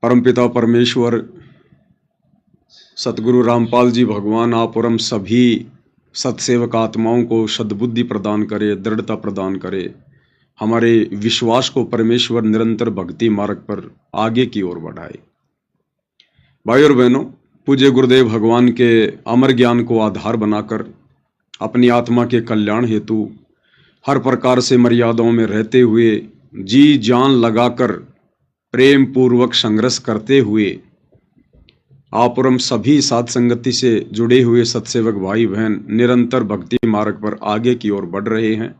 परमपिता परमेश्वर सतगुरु रामपाल जी भगवान आप और हम सभी सत्सेवक आत्माओं को सद्बुद्धि प्रदान करे, दृढ़ता प्रदान करे, हमारे विश्वास को परमेश्वर निरंतर भक्ति मार्ग पर आगे की ओर बढ़ाए। भाई और बहनों, पूज्य गुरुदेव भगवान के अमर ज्ञान को आधार बनाकर अपनी आत्मा के कल्याण हेतु हर प्रकार से मर्यादाओं में रहते हुए जी जान लगाकर प्रेम पूर्वक संघर्ष करते हुए आप और हम सभी साध संगति से जुड़े हुए सत्सेवक भाई बहन निरंतर भक्ति मार्ग पर आगे की ओर बढ़ रहे हैं।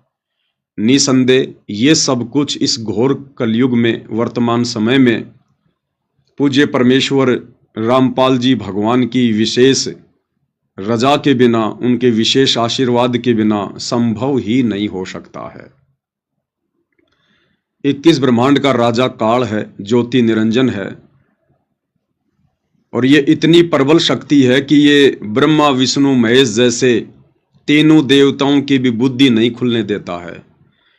निसंदेह ये सब कुछ इस घोर कलयुग में वर्तमान समय में पूज्य परमेश्वर रामपाल जी भगवान की विशेष रजा के बिना, उनके विशेष आशीर्वाद के बिना संभव ही नहीं हो सकता है। 21 ब्रह्मांड का राजा काल है, ज्योति निरंजन है, और ये इतनी प्रबल शक्ति है कि ये ब्रह्मा विष्णु महेश जैसे तीनों देवताओं की भी बुद्धि नहीं खुलने देता है।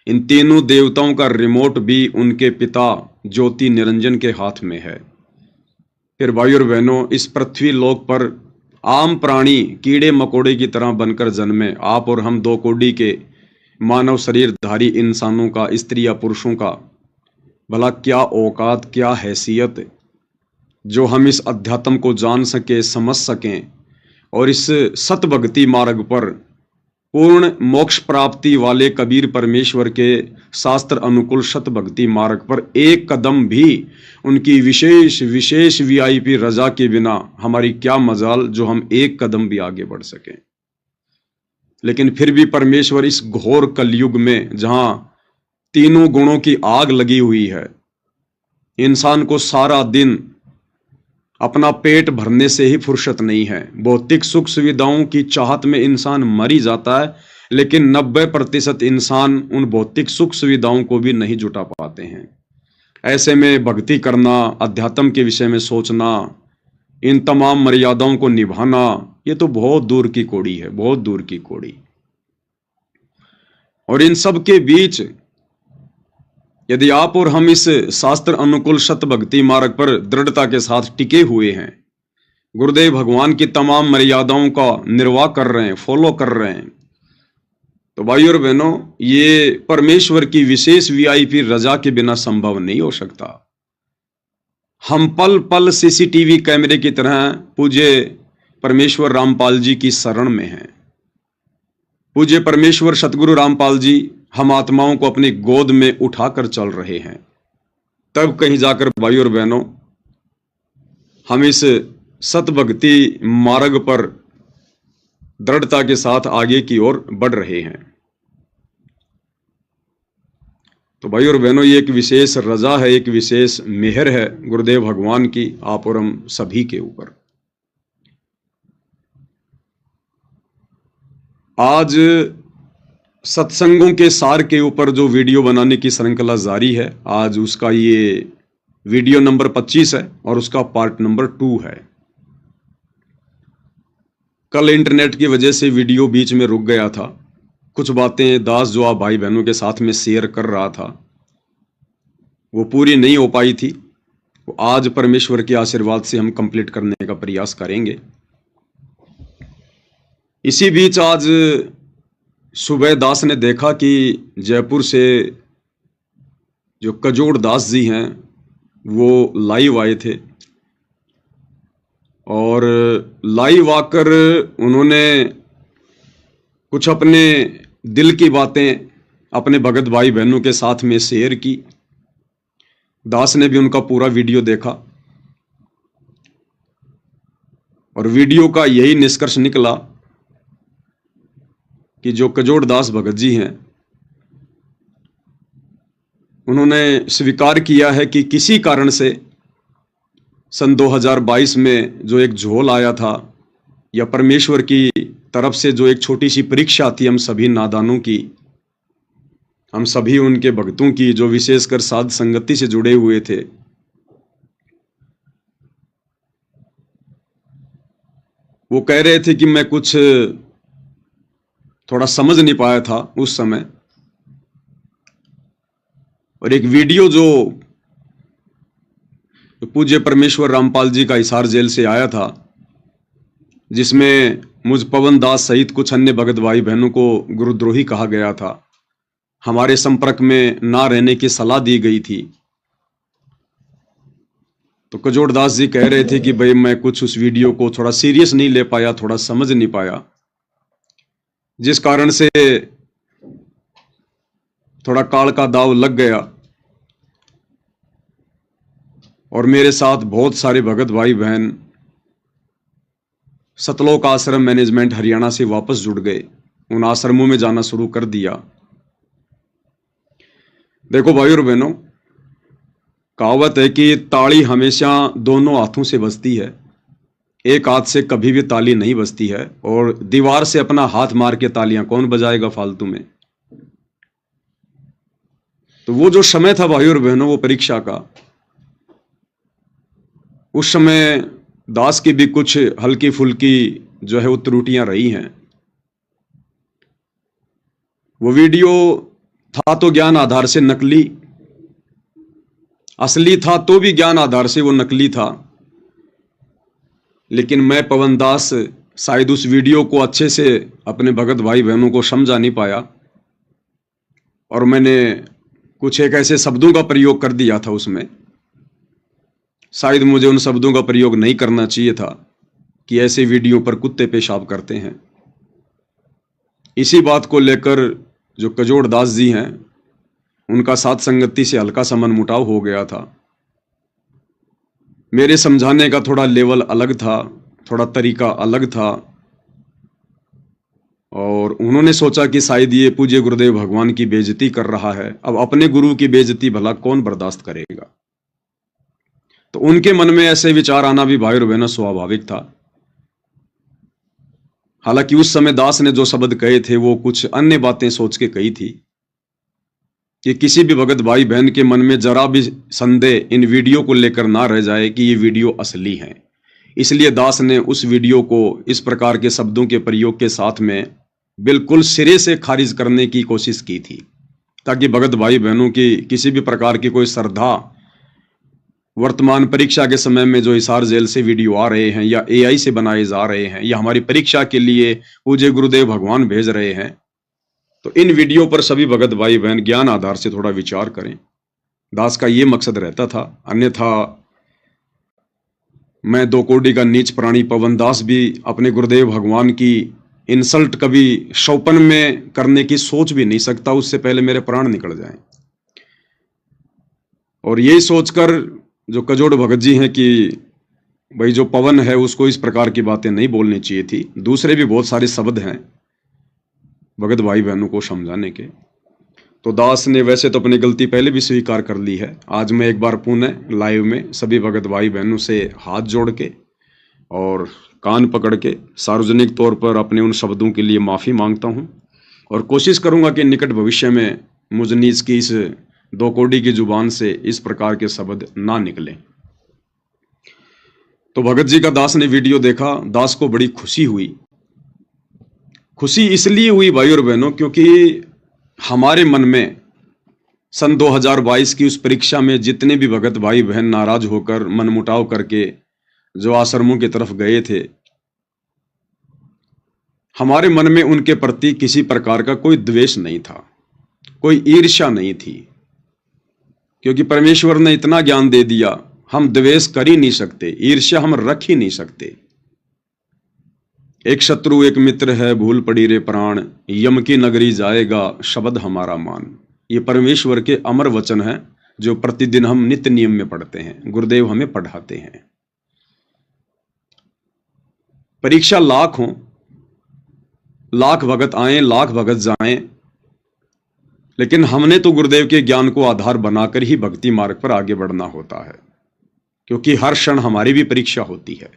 इन तीनों देवताओं का रिमोट भी उनके पिता ज्योति निरंजन के हाथ में है। फिर भाई और बहनों, इस पृथ्वी लोक पर आम प्राणी कीड़े मकोड़े की तरह बनकर जन्मे आप और हम दो कोटि के मानव शरीरधारी इंसानों का, स्त्री या पुरुषों का भला क्या औकात, क्या हैसियत जो हम इस अध्यात्म को जान सके, समझ सकें और इस सत भक्ति मार्ग पर पूर्ण मोक्ष प्राप्ति वाले कबीर परमेश्वर के शास्त्र अनुकूल सत भक्ति मार्ग पर एक कदम भी उनकी विशेष वीआईपी रजा के बिना हमारी क्या मजाल जो हम एक कदम भी आगे बढ़ सकें। लेकिन फिर भी परमेश्वर इस घोर कलयुग में जहां तीनों गुणों की आग लगी हुई है, इंसान को सारा दिन अपना पेट भरने से ही फुर्सत नहीं है। भौतिक सुख सुविधाओं की चाहत में इंसान मर ही जाता है, लेकिन 90% इंसान उन भौतिक सुख सुविधाओं को भी नहीं जुटा पाते हैं। ऐसे में भक्ति करना, अध्यात्म के विषय में सोचना, इन तमाम मर्यादाओं को निभाना, ये तो बहुत दूर की कौड़ी है, बहुत दूर की कौड़ी। और इन सब के बीच यदि आप और हम इस शास्त्र अनुकूल सत भक्ति मार्ग पर दृढ़ता के साथ टिके हुए हैं, गुरुदेव भगवान की तमाम मर्यादाओं का निर्वाह कर रहे हैं, फॉलो कर रहे हैं, तो भाई और बहनों, ये परमेश्वर की विशेष वीआईपी रजा के बिना संभव नहीं हो सकता। हम पल पल सीसीटीवी कैमरे की तरह पूज्य परमेश्वर रामपाल जी की शरण में हैं। पूज्य परमेश्वर सतगुरु रामपाल जी हम आत्माओं को अपनी गोद में उठाकर चल रहे हैं। तब कहीं जाकर भाई और बहनों, हम इस सत भक्ति मार्ग पर दृढ़ता के साथ आगे की ओर बढ़ रहे हैं। तो भाई और बहनों, ये एक विशेष रजा है, एक विशेष मेहर है गुरुदेव भगवान की आप और हम सभी के ऊपर। आज सत्संगों के सार के ऊपर जो वीडियो बनाने की श्रृंखला जारी है, आज उसका ये वीडियो नंबर 25 है और उसका पार्ट नंबर 2 है। कल इंटरनेट की वजह से वीडियो बीच में रुक गया था। कुछ बातें दास जो आप भाई बहनों के साथ में शेयर कर रहा था वो पूरी नहीं हो पाई थी। वो आज परमेश्वर के आशीर्वाद से हम कंप्लीट करने का प्रयास करेंगे। इसी बीच आज सुबह दास ने देखा कि जयपुर से जो कजोड़ दास जी हैं वो लाइव आए थे और लाइव आकर उन्होंने कुछ अपने दिल की बातें अपने भगत भाई बहनों के साथ में शेयर की। दास ने भी उनका पूरा वीडियो देखा और वीडियो का यही निष्कर्ष निकला कि जो कजोड़ दास भगत जी हैं उन्होंने स्वीकार किया है कि किसी कारण से सन 2022 में जो एक झोल आया था या परमेश्वर की तरफ से जो एक छोटी सी परीक्षा थी हम सभी नादानों की, हम सभी उनके भक्तों की जो विशेषकर साध संगति से जुड़े हुए थे, वो कह रहे थे कि मैं कुछ थोड़ा समझ नहीं पाया था उस समय। और एक वीडियो जो पूज्य परमेश्वर रामपाल जी का हिसार जेल से आया था, जिसमें मुझ पवन दास सहित कुछ अन्य भगत भाई बहनों को गुरुद्रोही कहा गया था, हमारे संपर्क में ना रहने की सलाह दी गई थी। तो कजोड़ दास जी कह रहे थे कि भाई मैं कुछ उस वीडियो को थोड़ा सीरियस नहीं ले पाया, थोड़ा समझ नहीं पाया, जिस कारण से थोड़ा काल का दाव लग गया और मेरे साथ बहुत सारे भगत भाई बहन सतलोक आश्रम मैनेजमेंट हरियाणा से वापस जुड़ गए, उन आश्रमों में जाना शुरू कर दिया। देखो भाई और बहनों, कहावत है कि ताली हमेशा दोनों हाथों से बजती है, एक हाथ से कभी भी ताली नहीं बजती है, और दीवार से अपना हाथ मार के तालियां कौन बजाएगा फालतू में। तो वो जो समय था भाई और बहनों, वो परीक्षा का, उस समय दास की भी कुछ हल्की फुल्की जो है वो त्रुटियां रही हैं। वो वीडियो था तो ज्ञान आधार से नकली, असली था तो भी ज्ञान आधार से वो नकली था। लेकिन मैं पवन दास शायद उस वीडियो को अच्छे से अपने भगत भाई बहनों को समझा नहीं पाया, और मैंने कुछ एक ऐसे शब्दों का प्रयोग कर दिया था उसमें, शायद मुझे उन शब्दों का प्रयोग नहीं करना चाहिए था कि ऐसे वीडियो पर कुत्ते पेशाब करते हैं। इसी बात को लेकर जो कजोड़ दास जी हैं, उनका साथ संगति से हल्का सा मनमुटाव हो गया था। मेरे समझाने का थोड़ा लेवल अलग था, थोड़ा तरीका अलग था, और उन्होंने सोचा कि शायद ये पूज्य गुरुदेव भगवान की बेइज्जती कर रहा है। अब अपने गुरु की बेइज्जती भला कौन बर्दाश्त करेगा। तो उनके मन में ऐसे विचार आना भी भाई और बहनों स्वाभाविक था। हालांकि उस समय दास ने जो शब्द कहे थे वो कुछ अन्य बातें सोच के कही थी कि किसी भी भगत भाई बहन के मन में जरा भी संदेह इन वीडियो को लेकर ना रह जाए कि ये वीडियो असली है। इसलिए दास ने उस वीडियो को इस प्रकार के शब्दों के प्रयोग के साथ में बिल्कुल सिरे से खारिज करने की कोशिश की थी, ताकि भगत भाई बहनों की किसी भी प्रकार की कोई श्रद्धा, वर्तमान परीक्षा के समय में जो हिसार जेल से वीडियो आ रहे हैं या एआई से बनाए जा रहे हैं या हमारी परीक्षा के लिए पूज्य गुरुदेव भगवान भेज रहे हैं, तो इन वीडियो पर सभी भगत भाई बहन ज्ञान आधार से थोड़ा विचार करें। दास का ये मकसद रहता था। अन्यथा मैं दो कोड़ी का नीच प्राणी पवन दास भी अपने गुरुदेव भगवान की इंसल्ट कभी शौपन में करने की सोच भी नहीं सकता, उससे पहले मेरे प्राण निकल जाएं। और यही सोचकर जो कजोड़ भगत जी हैं कि भाई जो पवन है उसको इस प्रकार की बातें नहीं बोलनी चाहिए थी। दूसरे भी बहुत सारे शब्द हैं भगत भाई बहनों को समझाने के। तो दास ने वैसे तो अपनी गलती पहले भी स्वीकार कर ली है। आज मैं एक बार पुनः लाइव में सभी भगत भाई बहनों से हाथ जोड़ के और कान पकड़ के सार्वजनिक तौर पर अपने उन शब्दों के लिए माफ़ी मांगता हूं, और कोशिश करूंगा कि निकट भविष्य में मुझ नीच की इस दो कोड़ी की जुबान से इस प्रकार के शब्द ना निकले। तो भगत जी का दास ने वीडियो देखा, दास को बड़ी खुशी हुई। खुशी इसलिए हुई भाई और बहनों क्योंकि हमारे मन में सन 2022 की उस परीक्षा में जितने भी भगत भाई बहन नाराज होकर मनमुटाव करके जो आश्रमों की तरफ गए थे, हमारे मन में उनके प्रति किसी प्रकार का कोई द्वेष नहीं था, कोई ईर्ष्या नहीं थी, क्योंकि परमेश्वर ने इतना ज्ञान दे दिया, हम द्वेष कर ही नहीं सकते, ईर्ष्या हम रख ही नहीं सकते। एक शत्रु एक मित्र है, भूल पड़ी रे प्राण, यम की नगरी जाएगा शब्द हमारा मान। ये परमेश्वर के अमर वचन हैं जो प्रतिदिन हम नित्य नियम में पढ़ते हैं, गुरुदेव हमें पढ़ाते हैं। परीक्षा लाख हो, लाख भगत आए लाख भगत जाएं, लेकिन हमने तो गुरुदेव के ज्ञान को आधार बनाकर ही भक्ति मार्ग पर आगे बढ़ना होता है, क्योंकि हर क्षण हमारी भी परीक्षा होती है।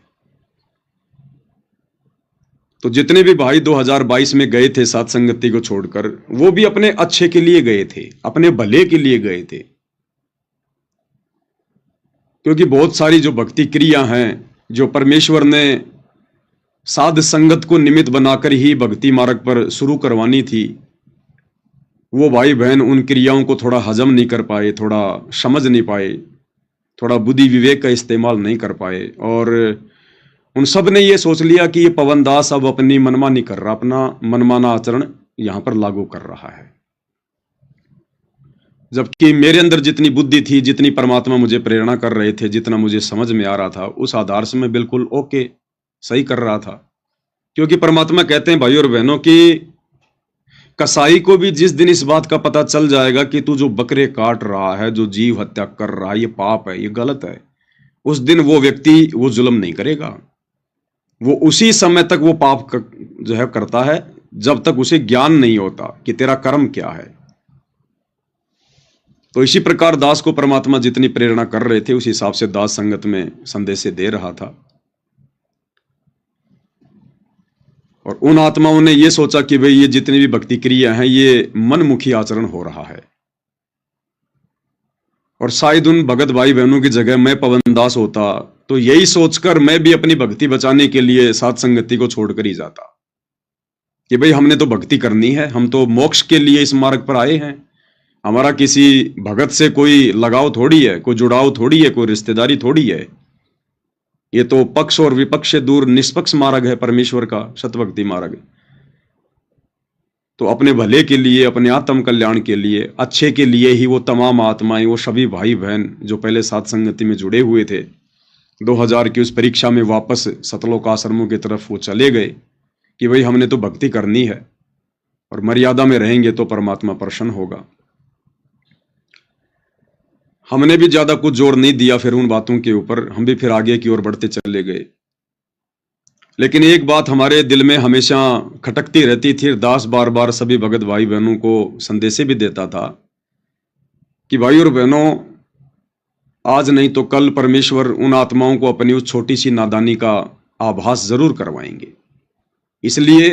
तो जितने भी भाई 2022 में गए थे साथ संगति को छोड़कर, वो भी अपने अच्छे के लिए गए थे, अपने भले के लिए गए थे, क्योंकि बहुत सारी जो भक्ति क्रिया हैं जो परमेश्वर ने साध संगत को निमित्त बनाकर ही भक्ति मार्ग पर शुरू करवानी थी, वो भाई बहन उन क्रियाओं को थोड़ा हजम नहीं कर पाए, थोड़ा समझ नहीं पाए, थोड़ा बुद्धि विवेक का इस्तेमाल नहीं कर पाए, और उन सब ने ये सोच लिया कि ये पवन दास अब अपनी मनमानी कर रहा, अपना मनमाना आचरण यहां पर लागू कर रहा है। जबकि मेरे अंदर जितनी बुद्धि थी, जितनी परमात्मा मुझे प्रेरणा कर रहे थे, जितना मुझे समझ में आ रहा था, उस आधार से मैं बिल्कुल ओके सही कर रहा था। क्योंकि परमात्मा कहते हैं भाइयों और बहनों कि कसाई को भी जिस दिन इस बात का पता चल जाएगा कि तू जो बकरे काट रहा है, जो जीव हत्या कर रहा है, ये पाप है, ये गलत है, उस दिन वो व्यक्ति वो जुल्म नहीं करेगा। वो उसी समय तक वो पाप जो है करता है जब तक उसे ज्ञान नहीं होता कि तेरा कर्म क्या है। तो इसी प्रकार दास को परमात्मा जितनी प्रेरणा कर रहे थे, उस हिसाब से दास संगत में संदेश दे रहा था। और उन आत्माओं ने यह सोचा कि भाई ये जितनी भी भक्ति क्रिया हैं, ये मनमुखी आचरण हो रहा है, और शायद उन भगत भाई बहनों की जगह मैं पवन दास होता तो यही सोचकर मैं भी अपनी भक्ति बचाने के लिए साथ संगति को छोड़कर ही जाता कि भाई हमने तो भक्ति करनी है, हम तो मोक्ष के लिए इस मार्ग पर आए हैं, हमारा किसी भगत से कोई लगाव थोड़ी है, कोई जुड़ाव थोड़ी है, कोई रिश्तेदारी थोड़ी है। ये तो पक्ष और विपक्ष से दूर निष्पक्ष मार्ग है परमेश्वर का, सतभक्ति मार्ग। तो अपने भले के लिए, अपने आत्म कल्याण के लिए, अच्छे के लिए ही वो तमाम आत्माएं, वो सभी भाई बहन जो पहले साथ संगति में जुड़े हुए थे, 2000 की उस परीक्षा में वापस सतलोक आश्रमों की तरफ वो चले गए कि भाई हमने तो भक्ति करनी है और मर्यादा में रहेंगे तो परमात्मा प्रसन्न होगा। हमने भी ज्यादा कुछ जोर नहीं दिया फिर उन बातों के ऊपर, हम भी फिर आगे की ओर बढ़ते चले गए। लेकिन एक बात हमारे दिल में हमेशा खटकती रहती थी, दास बार बार सभी भगत भाई बहनों को संदेश भी देता था कि भाई और बहनों, आज नहीं तो कल परमेश्वर उन आत्माओं को अपनी उस छोटी सी नादानी का आभास जरूर करवाएंगे। इसलिए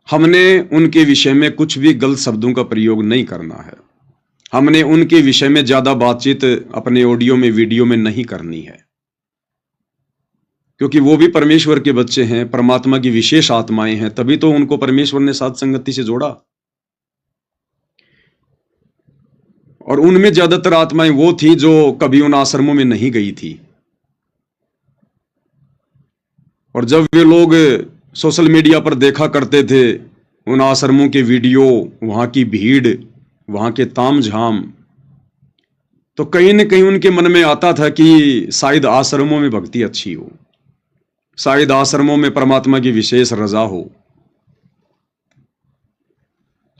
हमने उनके विषय में कुछ भी गलत शब्दों का प्रयोग नहीं करना है, हमने उनके विषय में ज्यादा बातचीत अपने ऑडियो में, वीडियो में नहीं करनी है, क्योंकि वो भी परमेश्वर के बच्चे हैं, परमात्मा की विशेष आत्माएं हैं, तभी तो उनको परमेश्वर ने साथ संगति से जोड़ा। और उनमें ज्यादातर आत्माएं वो थी जो कभी उन आश्रमों में नहीं गई थी। और जब वे लोग सोशल मीडिया पर देखा करते थे उन आश्रमों के वीडियो, वहां की भीड़, वहां के तामझाम, तो कहीं न कहीं उनके मन में आता था कि शायद आश्रमों में भक्ति अच्छी हो, शायद आश्रमों में परमात्मा की विशेष रजा हो,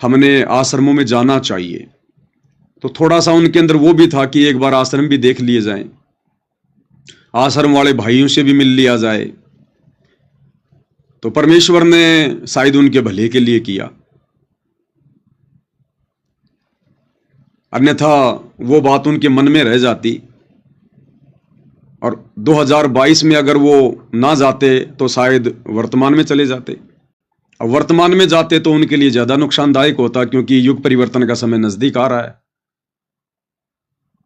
हमने आश्रमों में जाना चाहिए। तो थोड़ा सा उनके अंदर वो भी था कि एक बार आश्रम भी देख लिए जाए, आश्रम वाले भाइयों से भी मिल लिया जाए। तो परमेश्वर ने शायद उनके भले के लिए किया, अन्यथा वो बात उनके मन में रह जाती। और 2022 में अगर वो ना जाते तो शायद वर्तमान में चले जाते, और वर्तमान में जाते तो उनके लिए ज्यादा नुकसानदायक होता, क्योंकि युग परिवर्तन का समय नजदीक आ रहा है।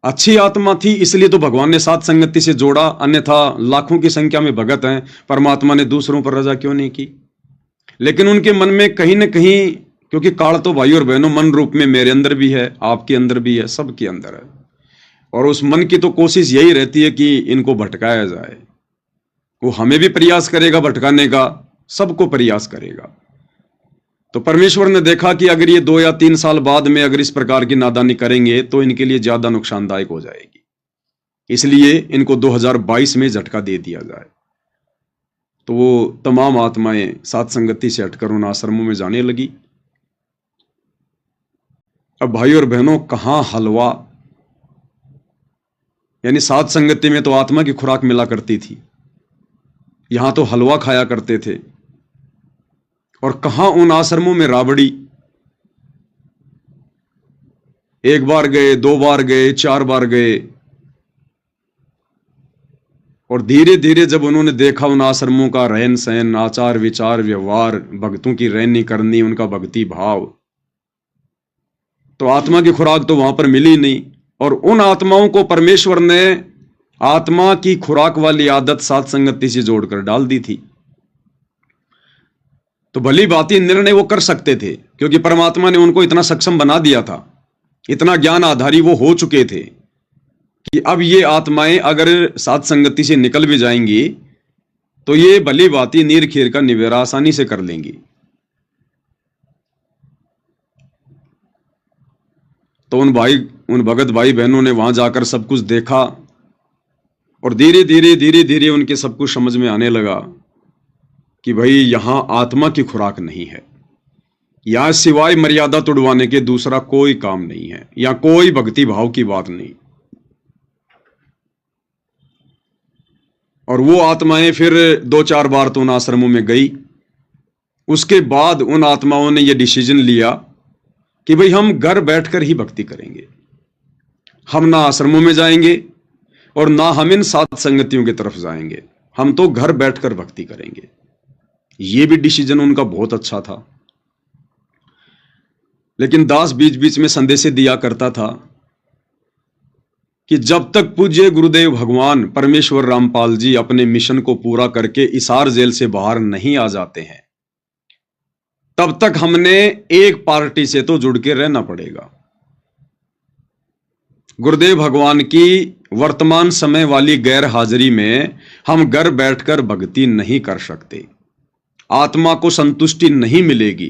अच्छी आत्मा थी इसलिए तो भगवान ने साथ संगति से जोड़ा, अन्यथा लाखों की संख्या में भगत हैं, परमात्मा ने दूसरों पर रजा क्यों नहीं की। लेकिन उनके मन में कहीं न कहीं, क्योंकि काल तो भाई और बहनों मन रूप में मेरे अंदर भी है, आपके अंदर भी है, सबके अंदर है, और उस मन की तो कोशिश यही रहती है कि इनको भटकाया जाए। वो हमें भी प्रयास करेगा भटकाने का, सबको प्रयास करेगा। तो परमेश्वर ने देखा कि अगर ये 2 या 3 साल बाद में अगर इस प्रकार की नादानी करेंगे तो इनके लिए ज्यादा नुकसानदायक हो जाएगी, इसलिए इनको 2022 में झटका दे दिया जाए। तो वो तमाम आत्माएं साथ संगति से हटकर उन आश्रमों में जाने लगी। अब भाई और बहनों, कहां हलवा, यानी साथ संगति में तो आत्मा की खुराक मिला करती थी, यहां तो हलवा खाया करते थे। और कहां उन आश्रमों में राबड़ी, एक बार गए, 2 बार गए, 4 बार गए, और धीरे धीरे जब उन्होंने देखा उन आश्रमों का रहन सहन, आचार विचार, व्यवहार, भक्तों की रहनी करनी, उनका भक्ति भाव, तो आत्मा की खुराक तो वहां पर मिली नहीं। और उन आत्माओं को परमेश्वर ने आत्मा की खुराक वाली आदत साथ संगति से जोड़कर डाल दी थी। तो भली भांति निर्णय वो कर सकते थे, क्योंकि परमात्मा ने उनको इतना सक्षम बना दिया था, इतना ज्ञान आधारी वो हो चुके थे कि अब ये आत्माएं अगर साध संगति से निकल भी जाएंगी तो ये भली भांति नीर खीर का निवेरा आसानी से कर लेंगी। तो उन भगत भाई बहनों ने वहां जाकर सब कुछ देखा और धीरे धीरे उनके सब कुछ समझ में आने लगा कि भाई यहां आत्मा की खुराक नहीं है, यहां सिवाय मर्यादा तुड़वाने के दूसरा कोई काम नहीं है, या कोई भक्ति भाव की बात नहीं। और वो आत्माएं फिर 2-4 बार तो उन आश्रमों में गई। उसके बाद उन आत्माओं ने यह डिसीजन लिया कि भाई हम घर बैठकर ही भक्ति करेंगे, हम ना आश्रमों में जाएंगे और ना हम इन साध संगतियों की तरफ जाएंगे, हम तो घर बैठकर भक्ति करेंगे। ये भी डिसीजन उनका बहुत अच्छा था। लेकिन दास बीच बीच में संदेश दिया करता था कि जब तक पूज्य गुरुदेव भगवान परमेश्वर रामपाल जी अपने मिशन को पूरा करके हिसार जेल से बाहर नहीं आ जाते हैं, तब तक हमने एक पार्टी से तो जुड़ के रहना पड़ेगा। गुरुदेव भगवान की वर्तमान समय वाली गैर हाजिरी में हम घर बैठकर भक्ति नहीं कर सकते, आत्मा को संतुष्टि नहीं मिलेगी।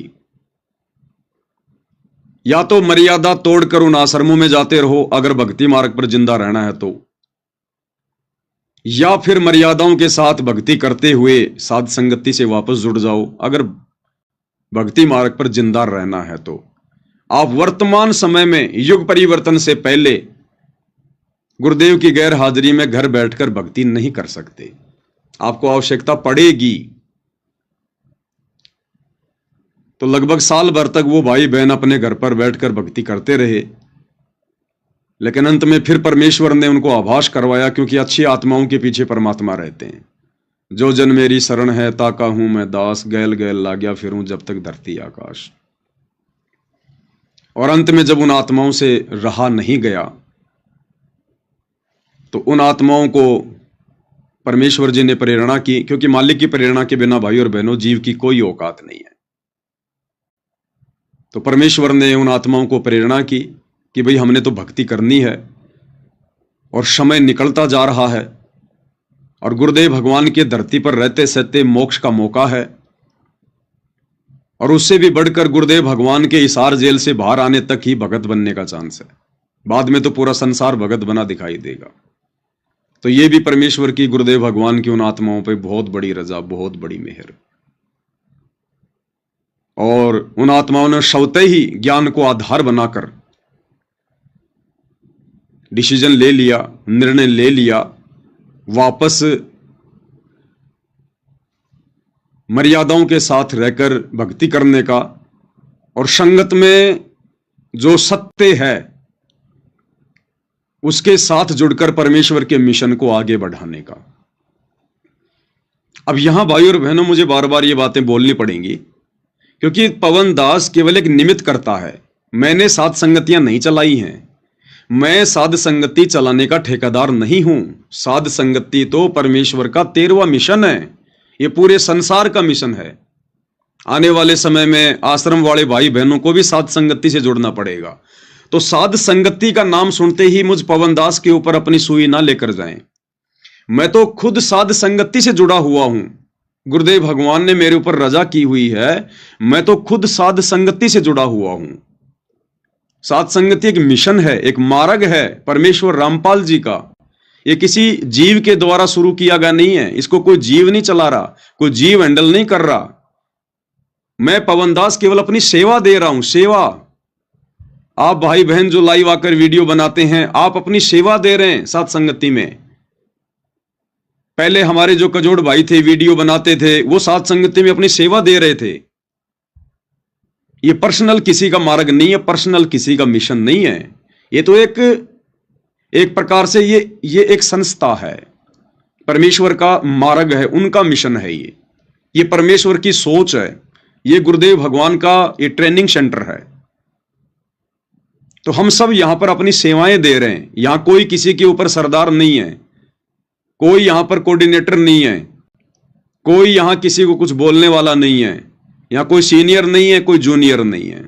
या तो मर्यादा तोड़कर उन आश्रमों में जाते रहो अगर भक्ति मार्ग पर जिंदा रहना है तो, या फिर मर्यादाओं के साथ भक्ति करते हुए साध संगति से वापस जुड़ जाओ अगर भक्ति मार्ग पर जिंदा रहना है तो। आप वर्तमान समय में युग परिवर्तन से पहले गुरुदेव की गैर हाजिरी में घर बैठकर भक्ति नहीं कर सकते, आपको आवश्यकता पड़ेगी। तो लगभग साल भर तक वो भाई बहन अपने घर पर बैठकर भक्ति करते रहे, लेकिन अंत में फिर परमेश्वर ने उनको आभास करवाया, क्योंकि अच्छी आत्माओं के पीछे परमात्मा रहते हैं। जो जन मेरी शरण है ताका हूं मैं दास, गैल गैल लाग्या फिरूं जब तक धरती आकाश। और अंत में जब उन आत्माओं से रहा नहीं गया तो उन आत्माओं को परमेश्वर जी ने प्रेरणा की, क्योंकि मालिक की प्रेरणा के बिना भाई और बहनों जीव की कोई औकात नहीं है। तो परमेश्वर ने उन आत्माओं को प्रेरणा की कि भाई हमने तो भक्ति करनी है और समय निकलता जा रहा है और गुरुदेव भगवान के धरती पर रहते सहते मोक्ष का मौका है, और उससे भी बढ़कर गुरुदेव भगवान के हिसार जेल से बाहर आने तक ही भगत बनने का चांस है। बाद में तो पूरा संसार भगत बना दिखाई देगा। तो ये भी परमेश्वर की, गुरुदेव भगवान की उन आत्माओं पर बहुत बड़ी रजा, बहुत बड़ी मेहर। और उन आत्माओं ने स्वतः ही ज्ञान को आधार बनाकर डिसीजन ले लिया, निर्णय ले लिया वापस मर्यादाओं के साथ रहकर भक्ति करने का, और संगत में जो सत्य है उसके साथ जुड़कर परमेश्वर के मिशन को आगे बढ़ाने का। अब यहां भाई और बहनों मुझे बार बार ये बातें बोलनी पड़ेंगी, क्योंकि पवन दास केवल एक निमित्त करता है। मैंने साध संगतियां नहीं चलाई हैं, मैं साध संगति चलाने का ठेकेदार नहीं हूं। साध संगति तो परमेश्वर का 13वां मिशन है, ये पूरे संसार का मिशन है। आने वाले समय में आश्रम वाले भाई बहनों को भी साध संगति से जुड़ना पड़ेगा। तो साध संगति का नाम सुनते ही मुझ पवन दास के ऊपर अपनी सुई ना लेकर जाएं। मैं तो खुद साध संगति से जुड़ा हुआ हूं, गुरुदेव भगवान ने मेरे ऊपर रजा की हुई है, मैं तो खुद साध संगति से जुड़ा हुआ हूं। साध संगति एक मिशन है, एक मार्ग है परमेश्वर रामपाल जी का। ये किसी जीव के द्वारा शुरू किया गया नहीं है, इसको कोई जीव नहीं चला रहा, कोई जीव हैंडल नहीं कर रहा। मैं पवन दास केवल अपनी सेवा दे रहा हूं, सेवा। आप भाई बहन जो लाइव आकर वीडियो बनाते हैं, आप अपनी सेवा दे रहे हैं साध संगति में। पहले हमारे जो कजोड़ भाई थे वीडियो बनाते थे, वो साध संगति में अपनी सेवा दे रहे थे। ये पर्सनल किसी का मार्ग नहीं है, पर्सनल किसी का मिशन नहीं है। ये तो एक प्रकार से ये एक संस्था है, परमेश्वर का मार्ग है, उनका मिशन है। ये परमेश्वर की सोच है, ये गुरुदेव भगवान का ये ट्रेनिंग सेंटर है। तो हम सब यहां पर अपनी सेवाएं दे रहे हैं। यहां कोई किसी के ऊपर सरदार नहीं है, कोई यहां पर कोऑर्डिनेटर नहीं है, कोई यहां किसी को कुछ बोलने वाला नहीं है। यहां कोई सीनियर नहीं है, कोई जूनियर नहीं है,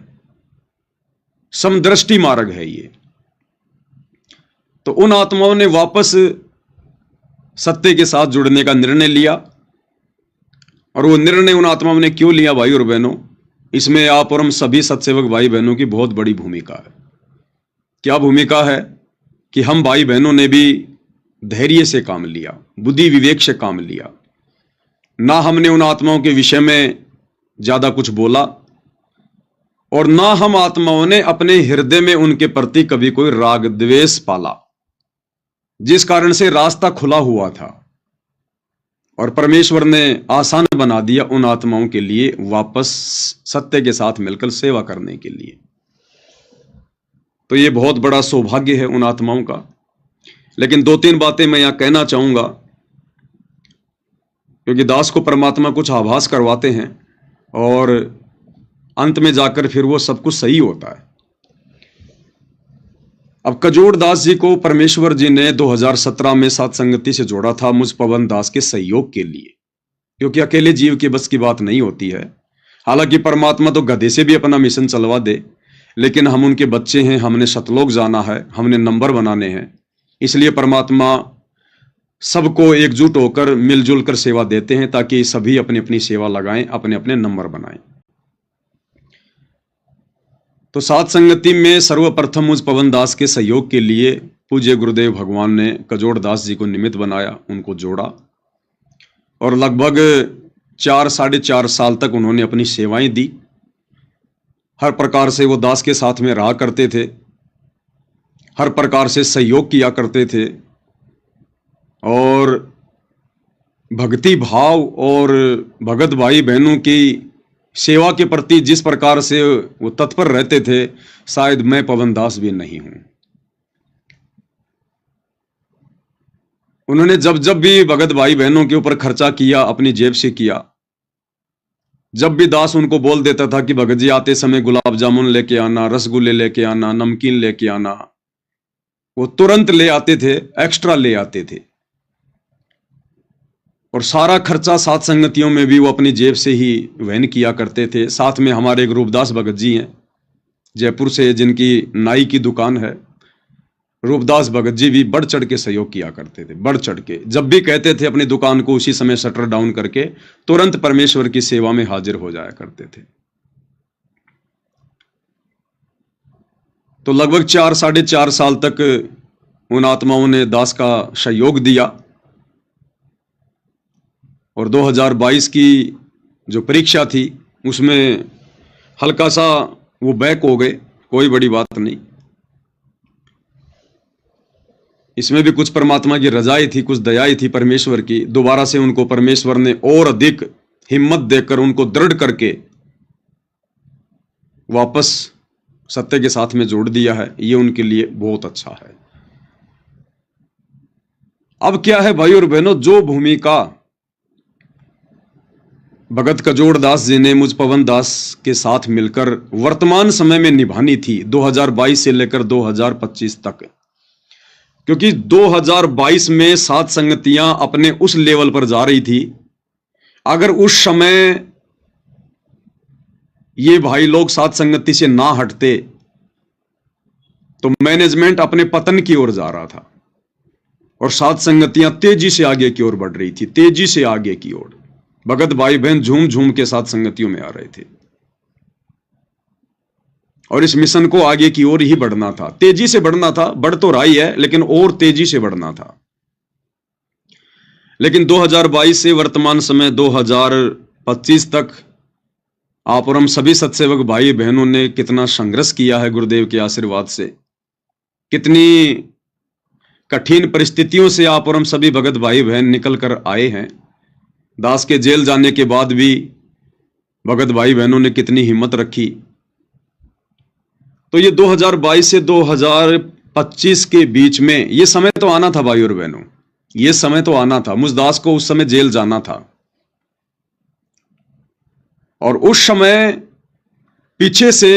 समदृष्टि मार्ग है ये। तो उन आत्माओं ने वापस सत्य के साथ जुड़ने का निर्णय लिया। और वो निर्णय उन आत्माओं ने क्यों लिया भाई और बहनों, इसमें आप और हम सभी सत्सेवक भाई बहनों की बहुत बड़ी भूमिका है। क्या भूमिका है कि हम भाई बहनों ने भी धैर्य से काम लिया, बुद्धि विवेक से काम लिया। ना हमने उन आत्माओं के विषय में ज्यादा कुछ बोला और ना हम आत्माओं ने अपने हृदय में उनके प्रति कभी कोई राग द्वेष पाला, जिस कारण से रास्ता खुला हुआ था और परमेश्वर ने आसान बना दिया उन आत्माओं के लिए वापस सत्य के साथ मिलकर सेवा करने के लिए। तो ये बहुत बड़ा सौभाग्य है उन आत्माओं का। लेकिन दो तीन बातें मैं यहां कहना चाहूंगा, क्योंकि दास को परमात्मा कुछ आभास करवाते हैं और अंत में जाकर फिर वो सब कुछ सही होता है। अब कजोड़ दास जी को परमेश्वर जी ने 2017 में सात संगति से जोड़ा था मुझ पवन दास के सहयोग के लिए, क्योंकि अकेले जीव के बस की बात नहीं होती है। हालांकि परमात्मा तो गधे से भी अपना मिशन चलवा दे, लेकिन हम उनके बच्चे हैं, हमने सतलोक जाना है, हमने नंबर बनाने हैं। इसलिए परमात्मा सबको एकजुट होकर मिलजुल कर सेवा देते हैं ताकि सभी अपनी अपनी सेवा लगाएं, अपने अपने नंबर बनाएं। तो सात संगति में सर्वप्रथम मुझ पवन दास के सहयोग के लिए पूज्य गुरुदेव भगवान ने कजोड़ दास जी को निमित्त बनाया, उनको जोड़ा और लगभग 4-4.5 साल तक उन्होंने अपनी सेवाएं दी। हर प्रकार से वो दास के साथ में रहा करते थे, हर प्रकार से सहयोग किया करते थे और भक्ति भाव और भगत भाई बहनों की सेवा के प्रति जिस प्रकार से वो तत्पर रहते थे, शायद मैं पवन दास भी नहीं हूं। उन्होंने जब जब भी भगत भाई बहनों के ऊपर खर्चा किया, अपनी जेब से किया। जब भी दास उनको बोल देता था कि भगत जी आते समय गुलाब जामुन लेके आना, रसगुल्ले लेके आना, नमकीन लेके आना, वो तुरंत ले आते थे, एक्स्ट्रा ले आते थे। और सारा खर्चा सात संगतियों में भी वो अपनी जेब से ही वहन किया करते थे। साथ में हमारे एक रूपदास भगत जी हैं जयपुर से, जिनकी नाई की दुकान है। रूपदास भगत जी भी बढ़ चढ़ के सहयोग किया करते थे, बढ़ चढ़ के। जब भी कहते थे अपनी दुकान को उसी समय शटर डाउन करके तुरंत परमेश्वर की सेवा में हाजिर हो जाया करते थे। तो लगभग 4-4.5 साल तक उन आत्माओं ने दास का सहयोग दिया और 2022 की जो परीक्षा थी उसमें हल्का सा वो बैक हो गए, कोई बड़ी बात नहीं। इसमें भी कुछ परमात्मा की रजाई थी, कुछ दयाई थी परमेश्वर की। दोबारा से उनको परमेश्वर ने और अधिक हिम्मत देकर उनको दृढ़ करके वापस सत्य के साथ में जोड़ दिया है। ये उनके लिए बहुत अच्छा है। अब क्या है भाई और बहनों, जो भूमिका भगत कजोड़ दास जी ने मुझ पवन दास के साथ मिलकर वर्तमान समय में निभानी थी 2022 से लेकर 2025 तक, क्योंकि 2022 में सात संगतियां अपने उस लेवल पर जा रही थी। अगर उस समय ये भाई लोग सात संगति से ना हटते तो मैनेजमेंट अपने पतन की ओर जा रहा था और सात संगतियां तेजी से आगे की ओर बढ़ रही थी, तेजी से आगे की ओर। भगत भाई बहन झूम झूम के साथ संगतियों में आ रहे थे और इस मिशन को आगे की ओर ही बढ़ना था, तेजी से बढ़ना था। बढ़ तो रहा ही है लेकिन और तेजी से बढ़ना था। लेकिन 2022 से वर्तमान समय 2025 तक आप और हम सभी सत्सेवक भाई बहनों ने कितना संघर्ष किया है गुरुदेव के आशीर्वाद से। कितनी कठिन परिस्थितियों से आप और हम सभी भगत भाई बहन निकल कर आए हैं। दास के जेल जाने के बाद भी भगत भाई बहनों ने कितनी हिम्मत रखी। तो ये 2022 से 2025 के बीच में ये समय तो आना था भाई और बहनों, ये समय तो आना था। मुझ दास को उस समय जेल जाना था और उस समय पीछे से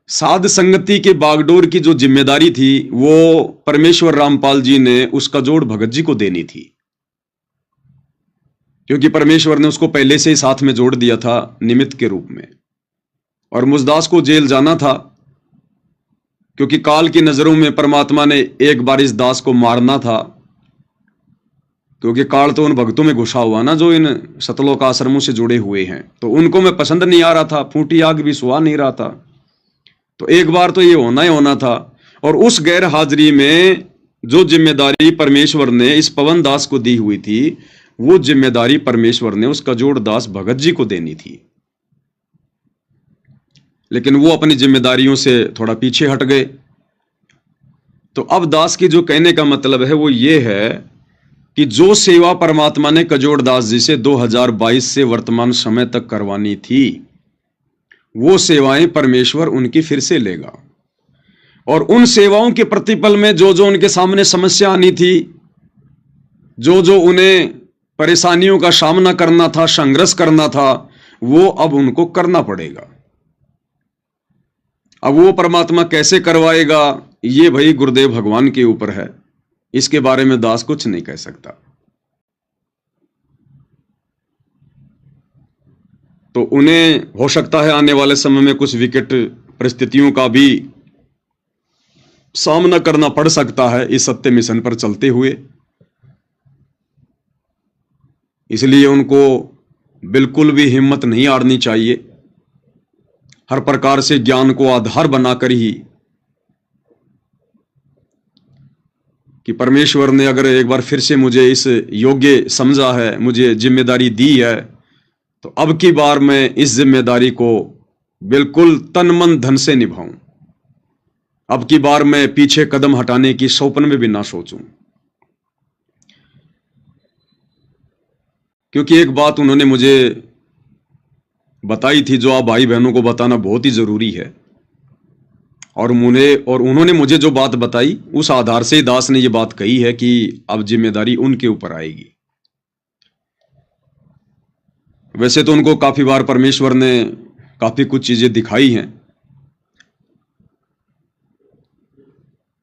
साध संगति के बागडोर की जो जिम्मेदारी थी वो परमेश्वर रामपाल जी ने उस कजोड़ भगत जी को देनी थी, क्योंकि परमेश्वर ने उसको पहले से ही साथ में जोड़ दिया था निमित्त के रूप में। और मुझदास को जेल जाना था क्योंकि काल की नजरों में परमात्मा ने एक बार इस दास को मारना था, क्योंकि काल तो उन भक्तों में घुसा हुआ ना जो इन सतलोक आश्रमों से जुड़े हुए हैं, तो उनको मैं पसंद नहीं आ रहा था, फूटी आग भी सुहा नहीं रहा था। तो एक बार तो ये होना ही होना था। और उस गैर हाजिरी में जो जिम्मेदारी परमेश्वर ने इस पवन दास को दी हुई थी, वो जिम्मेदारी परमेश्वर ने उस कजोड़ दास भगत जी को देनी थी। लेकिन वो अपनी जिम्मेदारियों से थोड़ा पीछे हट गए। तो अब दास की जो कहने का मतलब है वो ये है कि जो सेवा परमात्मा ने कजोड़ दास जी से 2022 से वर्तमान समय तक करवानी थी, वो सेवाएं परमेश्वर उनकी फिर से लेगा। और उन सेवाओं के प्रतिपल में जो जो उनके सामने समस्या आनी थी, जो जो उन्हें परेशानियों का सामना करना था, संघर्ष करना था, वो अब उनको करना पड़ेगा। अब वो परमात्मा कैसे करवाएगा, ये भाई गुरुदेव भगवान के ऊपर है। इसके बारे में दास कुछ नहीं कह सकता। तो उन्हें हो सकता है आने वाले समय में कुछ विकट परिस्थितियों का भी सामना करना पड़ सकता है इस सत्य मिशन पर चलते हुए। इसलिए उनको बिल्कुल भी हिम्मत नहीं हारनी चाहिए। हर प्रकार से ज्ञान को आधार बनाकर ही कि परमेश्वर ने अगर एक बार फिर से मुझे इस योग्य समझा है, मुझे जिम्मेदारी दी है, तो अब की बार मैं इस जिम्मेदारी को बिल्कुल तन मन धन से निभाऊं। अब की बार मैं पीछे कदम हटाने की स्वप्न में भी ना सोचूं। क्योंकि एक बात उन्होंने मुझे बताई थी जो आप भाई बहनों को बताना बहुत ही जरूरी है। और उन्होंने मुझे जो बात बताई उस आधार से दास ने ये बात कही है कि अब जिम्मेदारी उनके ऊपर आएगी। वैसे तो उनको काफी बार परमेश्वर ने काफी कुछ चीजें दिखाई हैं।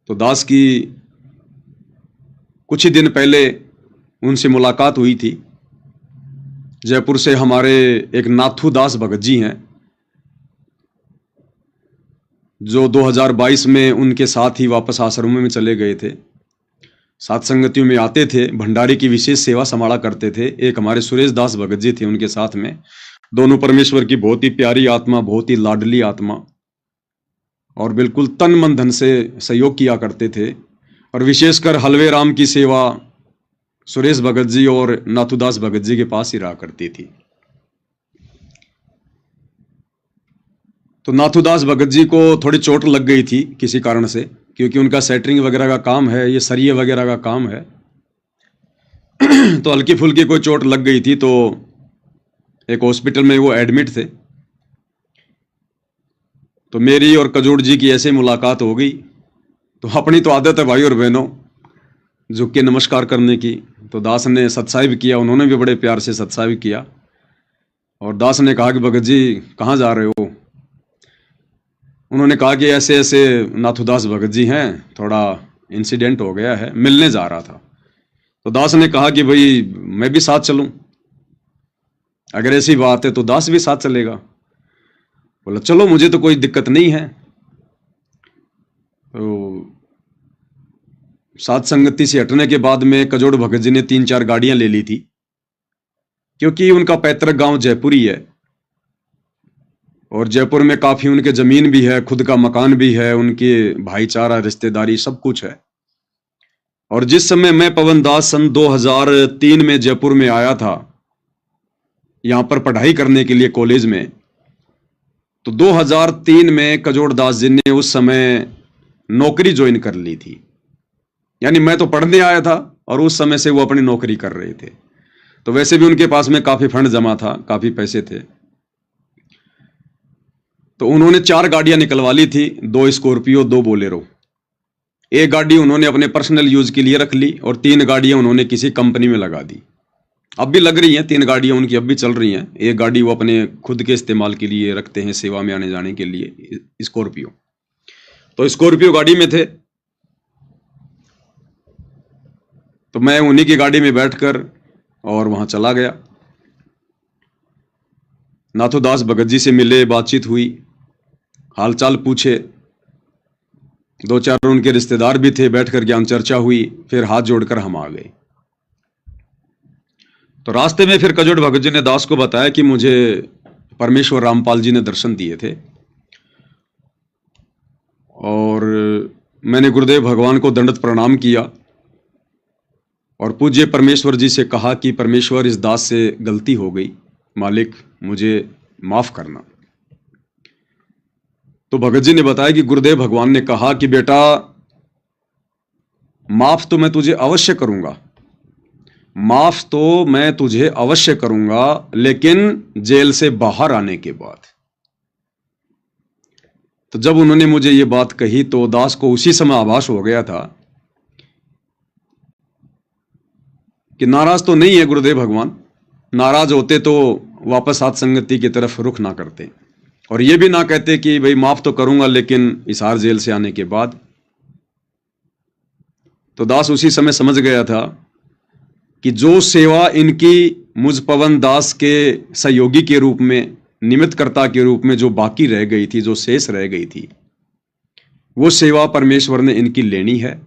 तो दास की कुछ ही दिन पहले उनसे मुलाकात हुई थी। जयपुर से हमारे एक नाथू दास भगत जी हैं, जो 2022 में उनके साथ ही वापस आश्रम में चले गए थे। साथ संगतियों में आते थे, भंडारी की विशेष सेवा संभाला करते थे। एक हमारे सुरेश दास भगत जी थे उनके साथ में। दोनों परमेश्वर की बहुत ही प्यारी आत्मा, बहुत ही लाडली आत्मा, और बिल्कुल तन मन धन से सहयोग किया करते थे। और विशेषकर हलवे राम की सेवा सुरेश भगत जी और नाथुदास भगत जी के पास ही रहा करती थी। तो नाथुदास भगत जी को थोड़ी चोट लग गई थी किसी कारण से, क्योंकि उनका सेटरिंग वगैरह का काम है, ये सरिये वगैरह का काम है। तो हल्की फुल्की कोई चोट लग गई थी, तो एक हॉस्पिटल में वो एडमिट थे। तो मेरी और कजोड़ जी की ऐसे मुलाकात हो गई। तो अपनी तो आदत है भाई और बहनों झुक के नमस्कार करने की। तो दास ने सत्साहिब किया, उन्होंने भी बड़े प्यार से सत्साहिब किया। और दास ने कहा कि भगत जी कहाँ जा रहे हो? उन्होंने कहा कि ऐसे ऐसे नाथुदास भगत जी हैं, थोड़ा इंसिडेंट हो गया है, मिलने जा रहा था। तो दास ने कहा कि भाई मैं भी साथ चलूं, अगर ऐसी बात है तो दास भी साथ चलेगा। बोला चलो, मुझे तो कोई दिक्कत नहीं है। तो साथ संगति से हटने के बाद में कजोड़ भगत जी ने 3-4 गाड़ियां ले ली थी, क्योंकि उनका पैतृक गांव जयपुर ही है। और जयपुर में काफी उनके जमीन भी है, खुद का मकान भी है, उनके भाईचारा रिश्तेदारी सब कुछ है। और जिस समय मैं पवन दास सन 2003 में जयपुर में आया था यहां पर पढ़ाई करने के लिए कॉलेज में, तो 2003 में कजोड़ दास जी ने उस समय नौकरी ज्वाइन कर ली थी। यानी मैं तो पढ़ने आया था और उस समय से वो अपनी नौकरी कर रहे थे। तो वैसे भी उनके पास में काफी फंड जमा था, काफी पैसे थे। तो उन्होंने 4 गाड़ियां निकलवा ली थी, 2 स्कॉर्पियो, 2 बोलेरो। एक गाड़ी उन्होंने अपने पर्सनल यूज के लिए रख ली और 3 गाड़ियां उन्होंने किसी कंपनी में लगा दी। अब भी लग रही हैं 3 गाड़ियां उनकी, अब भी चल रही हैं। एक गाड़ी वो अपने खुद के इस्तेमाल के लिए रखते हैं, सेवा में आने जाने के लिए, स्कॉर्पियो। तो स्कॉर्पियो गाड़ी में थे, तो मैं उन्हीं की गाड़ी में बैठकर और वहां चला गया। नाथुदास भगत जी से मिले, बातचीत हुई, हालचाल पूछे। दो चार उनके रिश्तेदार भी थे, बैठकर ज्ञान चर्चा हुई, फिर हाथ जोड़कर हम आ गए। तो रास्ते में फिर कजोड़ भगत जी ने दास को बताया कि मुझे परमेश्वर रामपाल जी ने दर्शन दिए थे और मैंने गुरुदेव भगवान को दंडवत प्रणाम किया और पूज्य परमेश्वर जी से कहा कि परमेश्वर इस दास से गलती हो गई, मालिक मुझे माफ करना। तो भगत जी ने बताया कि गुरुदेव भगवान ने कहा कि बेटा माफ तो मैं तुझे अवश्य करूंगा, माफ तो मैं तुझे अवश्य करूंगा, लेकिन जेल से बाहर आने के बाद। तो जब उन्होंने मुझे ये बात कही तो दास को उसी समय आभास हो गया था कि नाराज तो नहीं है गुरुदेव भगवान, नाराज होते तो वापस साथ संगति की तरफ रुख ना करते और ये भी ना कहते कि भाई माफ तो करूंगा लेकिन हिसार जेल से आने के बाद। तो दास उसी समय समझ गया था कि जो सेवा इनकी मुझ पवन दास के सहयोगी के रूप में, निमित्तकर्ता के रूप में जो बाकी रह गई थी, जो शेष रह गई थी, वो सेवा परमेश्वर ने इनकी लेनी है।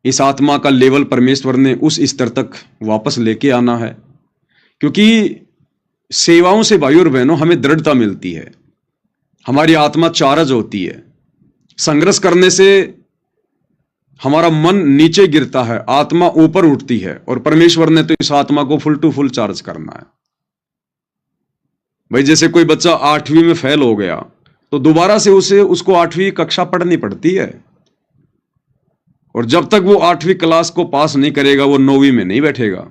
इस आत्मा का लेवल परमेश्वर ने उस स्तर तक वापस लेके आना है, क्योंकि सेवाओं से भाइयों और बहनों हमें दृढ़ता मिलती है, हमारी आत्मा चार्ज होती है। संघर्ष करने से हमारा मन नीचे गिरता है, आत्मा ऊपर उठती है और परमेश्वर ने तो इस आत्मा को फुल टू फुल चार्ज करना है। भाई जैसे कोई बच्चा 8वीं में फेल हो गया तो दोबारा से उसको 8वीं कक्षा पढ़नी पड़ती है और जब तक वो 8वीं क्लास को पास नहीं करेगा वो 9वीं में नहीं बैठेगा।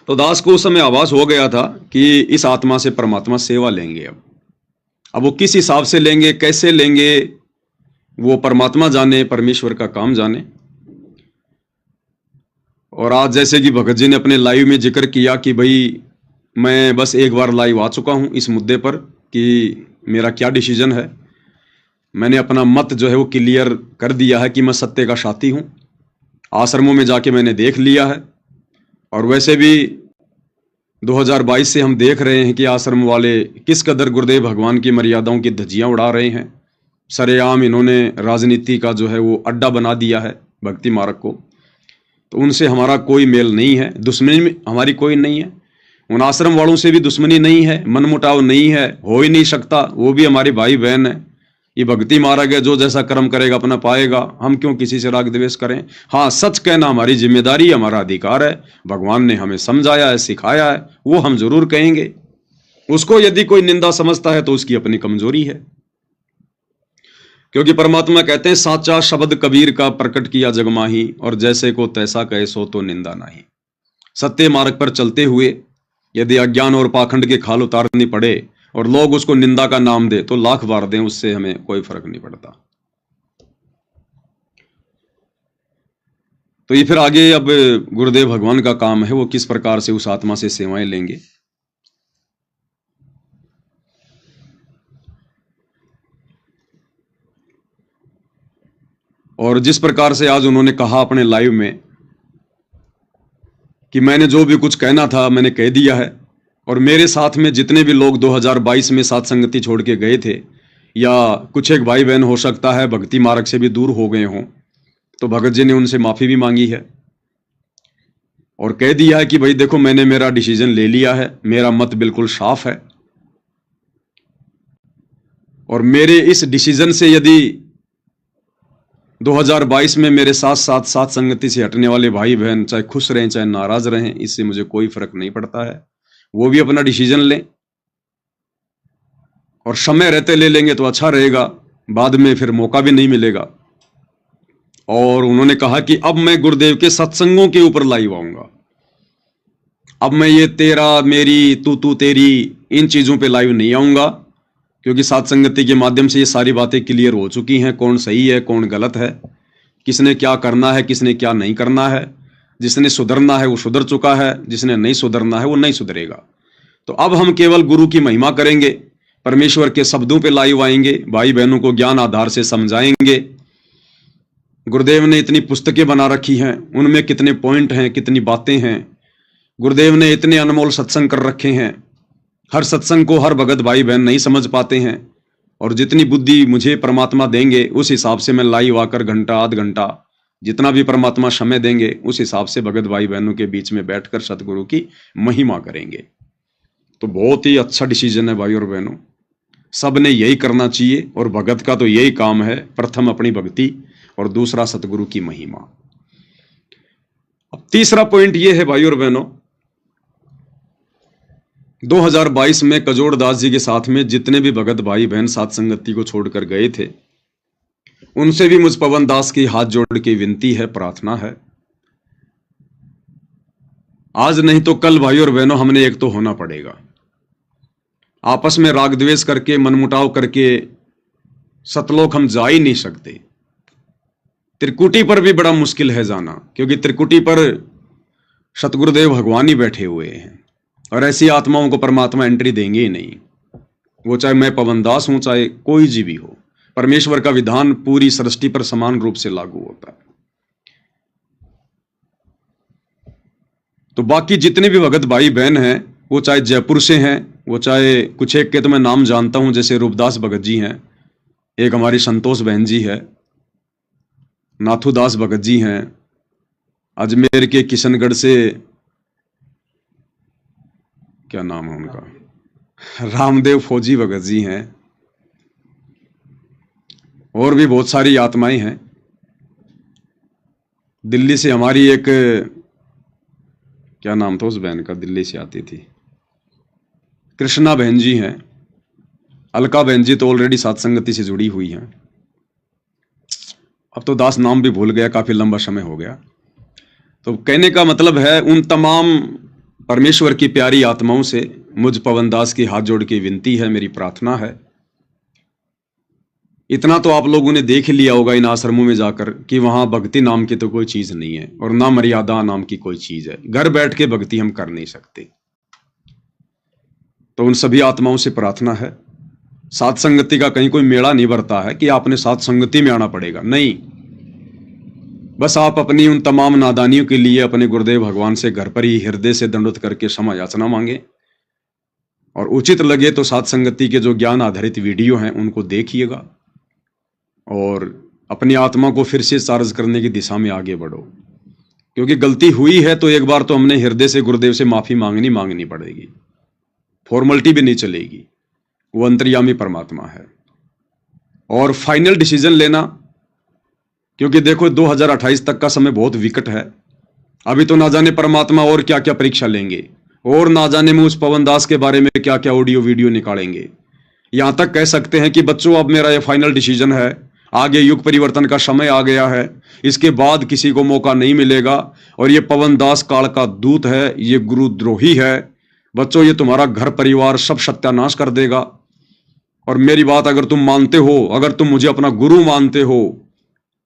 तो दास को उस समय आभास हो गया था कि इस आत्मा से परमात्मा सेवा लेंगे। अब वो किस हिसाब से लेंगे, कैसे लेंगे, वो परमात्मा जाने, परमेश्वर का काम जाने। और आज जैसे कि भगत जी ने अपने लाइव में जिक्र किया कि भाई मैं बस एक बार लाइव आ चुका हूं इस मुद्दे पर कि मेरा क्या डिसीजन है। मैंने अपना मत जो है वो क्लियर कर दिया है कि मैं सत्य का साथी हूं। आश्रमों में जाके मैंने देख लिया है और वैसे भी 2022 से हम देख रहे हैं कि आश्रम वाले किस कदर गुरुदेव भगवान की मर्यादाओं की धज्जियां उड़ा रहे हैं। सरेआम इन्होंने राजनीति का जो है वो अड्डा बना दिया है भक्ति मार्ग को। तो उनसे हमारा कोई मेल नहीं है, दुश्मनी हमारी कोई नहीं है। उन आश्रम वालों से भी दुश्मनी नहीं है, मनमुटाव नहीं है, हो ही नहीं सकता। वो भी हमारे भाई बहन है। ये भक्ति मार्ग है, जो जैसा कर्म करेगा अपना पाएगा। हम क्यों किसी से राग द्वेष करें। हाँ, सच कहना हमारी जिम्मेदारी, हमारा अधिकार है। भगवान ने हमें समझाया है, सिखाया है, वो हम जरूर कहेंगे। उसको यदि कोई निंदा समझता है तो उसकी अपनी कमजोरी है, क्योंकि परमात्मा कहते हैं साचा शब्द कबीर का प्रकट किया जग माही, और जैसे को तैसा कहे सो तो निंदा नहीं। सत्य मार्ग पर चलते हुए यदि अज्ञान और पाखंड के खाल उतारनी पड़े और लोग उसको निंदा का नाम दे तो लाख बार दें, उससे हमें कोई फर्क नहीं पड़ता। तो ये फिर आगे अब गुरुदेव भगवान का काम है, वो किस प्रकार से उस आत्मा से सेवाएं लेंगे। और जिस प्रकार से आज उन्होंने कहा अपने लाइव में कि मैंने जो भी कुछ कहना था मैंने कह दिया है, और मेरे साथ में जितने भी लोग 2022 में साथ संगति छोड़ के गए थे, या कुछ एक भाई बहन हो सकता है भक्ति मार्ग से भी दूर हो गए हों, तो भगत जी ने उनसे माफ़ी भी मांगी है और कह दिया है कि भाई देखो मैंने मेरा डिसीजन ले लिया है, मेरा मत बिल्कुल साफ है, और मेरे इस डिसीजन से यदि 2022 में मेरे साथ साथ साथ संगति से हटने वाले भाई बहन चाहे खुश रहें चाहे नाराज रहें, इससे मुझे कोई फर्क नहीं पड़ता है। वो भी अपना डिसीजन लें और समय रहते ले लेंगे तो अच्छा रहेगा, बाद में फिर मौका भी नहीं मिलेगा। और उन्होंने कहा कि अब मैं गुरुदेव के सत्संगों के ऊपर लाइव आऊंगा। अब मैं ये तेरा मेरी तू तेरी इन चीजों पे लाइव नहीं आऊंगा, क्योंकि साथ संगति के माध्यम से ये सारी बातें क्लियर हो चुकी हैं, कौन सही है कौन गलत है, किसने क्या करना है किसने क्या नहीं करना है। जिसने सुधरना है वो सुधर चुका है, जिसने नहीं सुधरना है वो नहीं सुधरेगा। तो अब हम केवल गुरु की महिमा करेंगे, परमेश्वर के शब्दों पे लाइव आएंगे, भाई बहनों को ज्ञान आधार से समझाएंगे। गुरुदेव ने इतनी पुस्तकें बना रखी हैं, उनमें कितने पॉइंट हैं, कितनी बातें हैं। गुरुदेव ने इतने अनमोल सत्संग कर रखे हैं, हर सत्संग को हर भगत भाई बहन नहीं समझ पाते हैं। और जितनी बुद्धि मुझे परमात्मा देंगे उस हिसाब से मैं लाइव आकर घंटा आध घंटा जितना भी परमात्मा समय देंगे उस हिसाब से भगत भाई बहनों के बीच में बैठकर सतगुरु की महिमा करेंगे। तो बहुत ही अच्छा डिसीजन है भाई और बहनों, सब ने यही करना चाहिए। और भगत का तो यही काम है, प्रथम अपनी भक्ति और दूसरा सतगुरु की महिमा। अब तीसरा पॉइंट यह है भाई और बहनों, 2022 में कजोड़ दास जी के साथ में जितने भी भगत भाई बहन साथ संगति को छोड़कर गए थे, उनसे भी मुझ पवन दास की हाथ जोड़ के विनती है, प्रार्थना है, आज नहीं तो कल भाई और बहनों हमने एक तो होना पड़ेगा। आपस में राग द्वेष करके मनमुटाव करके सतलोक हम जा ही नहीं सकते। त्रिकुटी पर भी बड़ा मुश्किल है जाना, क्योंकि त्रिकुटी पर सतगुरुदेव भगवान ही बैठे हुए हैं और ऐसी आत्माओं को परमात्मा एंट्री देंगे ही नहीं। वो चाहे मैं पवन दास हूं, चाहे कोई जीव भी हो, परमेश्वर का विधान पूरी सृष्टि पर समान रूप से लागू होता है। तो बाकी जितने भी भगत भाई बहन हैं, वो चाहे जयपुर से हैं, वो चाहे कुछ एक के तो मैं नाम जानता हूं, जैसे रूपदास भगत जी हैं, एक हमारी संतोष बहन जी है, नाथुदास भगत जी हैं, अजमेर के किशनगढ़ से क्या नाम है उनका, रामदेव फौजी भगत जी हैं, और भी बहुत सारी आत्माएं हैं। दिल्ली से हमारी एक, क्या नाम था उस बहन का, दिल्ली से आती थी, कृष्णा बहन जी हैं, अलका बहन जी तो ऑलरेडी सत्संगति से जुड़ी हुई हैं। अब तो दास नाम भी भूल गया, काफी लंबा समय हो गया। तो कहने का मतलब है, उन तमाम परमेश्वर की प्यारी आत्माओं से मुझ पवन दास की हाथ जोड़ के विनती है, मेरी प्रार्थना है। इतना तो आप लोगों ने देख लिया होगा इन आश्रमों में जाकर कि वहां भक्ति नाम की तो कोई चीज नहीं है और ना मर्यादा नाम की कोई चीज है। घर बैठ के भक्ति हम कर नहीं सकते। तो उन सभी आत्माओं से प्रार्थना है, साथ संगति का कहीं कोई मेला नहीं भरता है कि आपने साथ संगति में आना पड़ेगा, नहीं। बस आप अपनी उन तमाम नादानियों के लिए अपने गुरुदेव भगवान से घर पर ही हृदय से दंडवत करके क्षमा याचना मांगे, और उचित लगे तो साथ संगति के जो ज्ञान आधारित वीडियो हैं उनको देखिएगा और अपनी आत्मा को फिर से चार्ज करने की दिशा में आगे बढ़ो। क्योंकि गलती हुई है तो एक बार तो हमने हृदय से गुरुदेव से माफी मांगनी पड़ेगी, फॉर्मेलिटी भी नहीं चलेगी। वो अंतर्यामी परमात्मा है। और फाइनल डिसीजन लेना, क्योंकि देखो 2028 तक का समय बहुत विकट है। अभी तो ना जाने परमात्मा और क्या क्या परीक्षा लेंगे, और ना जाने में उस पवन दास के बारे में क्या क्या ऑडियो वीडियो निकालेंगे। यहां तक कह सकते हैं कि बच्चों, अब मेरा यह फाइनल डिसीजन है, आगे युग परिवर्तन का समय आ गया है, इसके बाद किसी को मौका नहीं मिलेगा। और ये पवन दास काल का दूत है, ये गुरुद्रोही है। बच्चों, ये तुम्हारा घर परिवार सब सत्यानाश कर देगा। और मेरी बात अगर तुम मानते हो, अगर तुम मुझे अपना गुरु मानते हो,